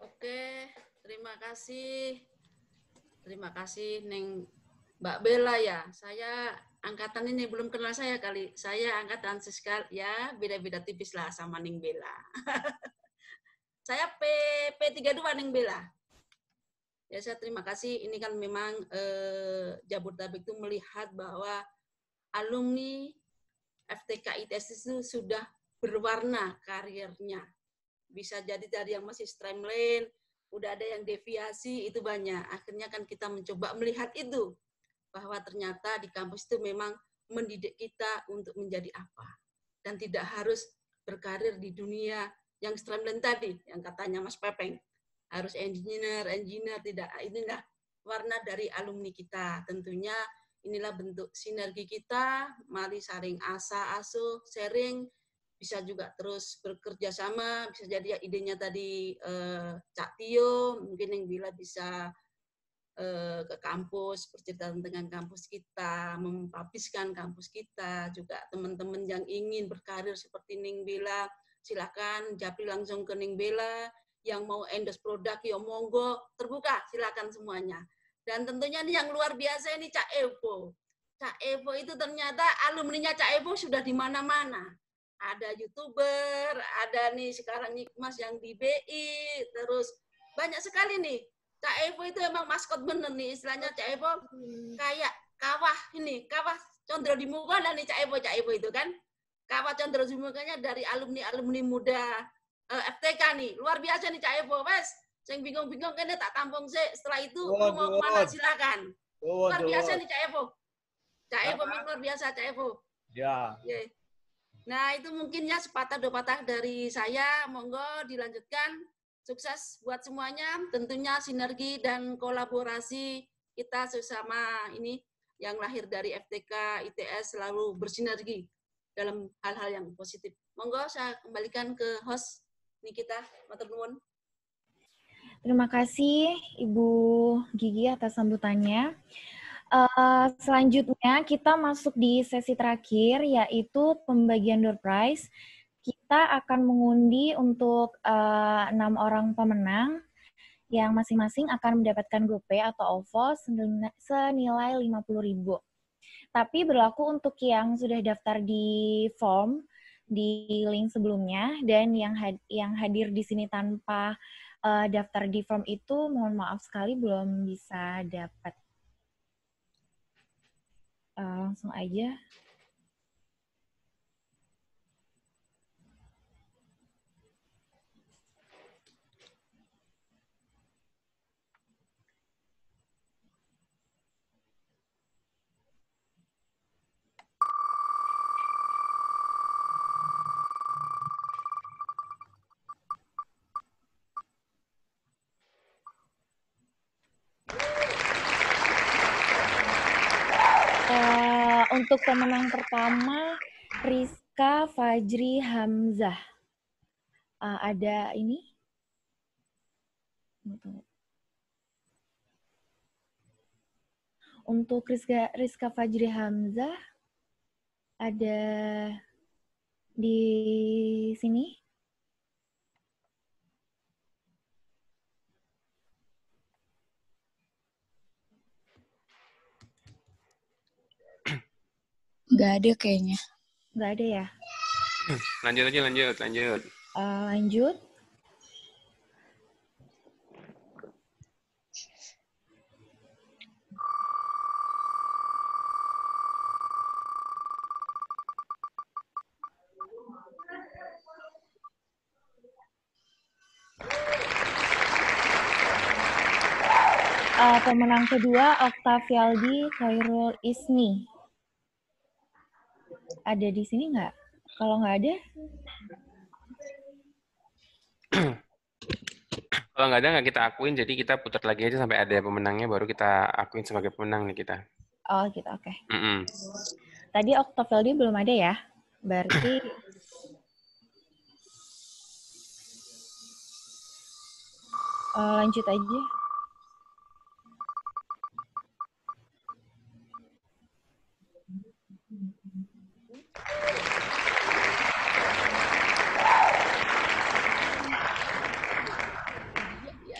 Oke, terima kasih. Terima kasih, Neng Mbak Bella ya. Saya angkatan ini belum kenal saya kali. Saya angkatan Siskal, ya beda-beda tipis lah sama Neng Bella. Saya P32 Neng Bella. Ya saya terima kasih. Ini kan memang Jabodetabek itu melihat bahwa alumni FTK ITS itu sudah berwarna karirnya. Bisa jadi dari yang masih streamline, udah ada yang deviasi, itu banyak. Akhirnya kan kita mencoba melihat itu. Bahwa ternyata di kampus itu memang mendidik kita untuk menjadi apa. Dan tidak harus berkarir di dunia yang streamline tadi, yang katanya Mas Pepeng. Harus engineer, tidak. Inilah warna dari alumni kita. Tentunya inilah bentuk sinergi kita, mari saling asuh, sharing, bisa juga terus bekerja sama, bisa jadi ya idenya tadi Cak Tio, mungkin yang bila bisa ke kampus, bercerita dengan kampus kita, mempubliskan kampus kita, juga teman-teman yang ingin berkarir seperti Ning Bella, silakan japri langsung ke Ning Bella, yang mau endorse produk, ya monggo, terbuka, silakan semuanya. Dan tentunya ini yang luar biasa ini Cak Evo. Cak Evo itu ternyata alumninya Cak Evo sudah di mana-mana. Ada YouTuber, ada nih sekarang Nikmas yang di BI, terus banyak sekali nih. Cak Evo itu emang maskot bener nih, istilahnya Cak Evo kayak kawah ini, kawah condro di muka dan nih Cak Evo itu kan. Kawah condro di mukanya dari alumni muda FTK nih. Luar biasa nih Cak Evo, wes. Yang bingung-bingung kan tak tampung sih. Setelah itu mau kemana silakan. Luar biasa nih Cak Evo. Cak Evo memang luar biasa Cak Evo. Ya. Yeah. Nah, itu mungkin ya sepatah dua patah dari saya. Monggo dilanjutkan. Sukses buat semuanya. Tentunya sinergi dan kolaborasi kita sesama ini yang lahir dari FTK, ITS selalu bersinergi dalam hal-hal yang positif. Monggo saya kembalikan ke host Nikita. Matur nuwun. Terima kasih Ibu Gigi atas sambutannya. Selanjutnya kita masuk di sesi terakhir, yaitu pembagian door prize. Kita akan mengundi untuk 6 orang pemenang yang masing-masing akan mendapatkan GoPay atau OVO senilai 50.000. Tapi berlaku untuk yang sudah daftar di form di link sebelumnya dan yang hadir di sini tanpa daftar di form itu, mohon maaf sekali belum bisa dapat. Langsung aja. Untuk pemenang pertama, Rizka Fajri Hamzah. Ada ini? Untuk Rizka Fajri Hamzah, ada di sini. Nggak ada kayaknya. Nggak ada ya? Lanjut. Lanjut. Pemenang kedua, Octavialdi Khairul Isni. Ada di sini nggak? Kalau nggak ada? Kalau nggak ada, nggak kita akuin, jadi kita putar lagi aja sampai ada pemenangnya, baru kita akuin sebagai pemenang nih kita. Oh gitu, oke. Tadi Octavialdi belum ada ya? Berarti lanjut aja.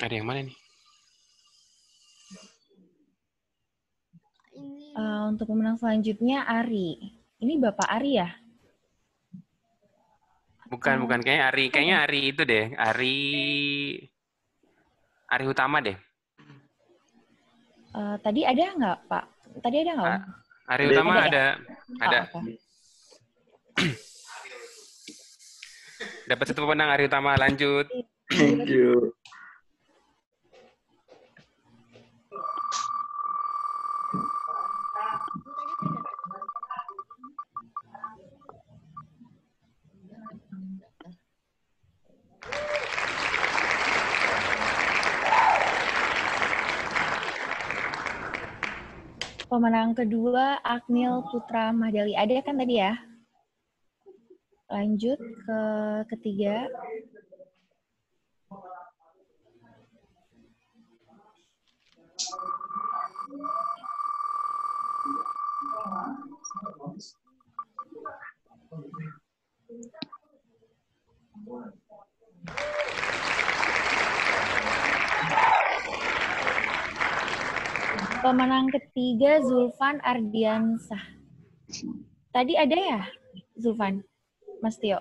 Ada yang mana nih? Untuk pemenang selanjutnya Ari. Ini Bapak Ari ya? Bukan kayaknya Ari. Kayaknya Ari itu deh. Ari Utama deh. Tadi ada nggak, Pak? Tadi ada nggak, Om? Ari Utama ada. Okay. Dapat satu pemenang Ari Utama. Lanjut. Thank you. Pemenang kedua, Akmil Putra Mahdali. Ada kan tadi ya? Lanjut ke ketiga. Pemenang ketiga Zulfan Ardiansah. Tadi ada ya, Zulfan? Mas Tio?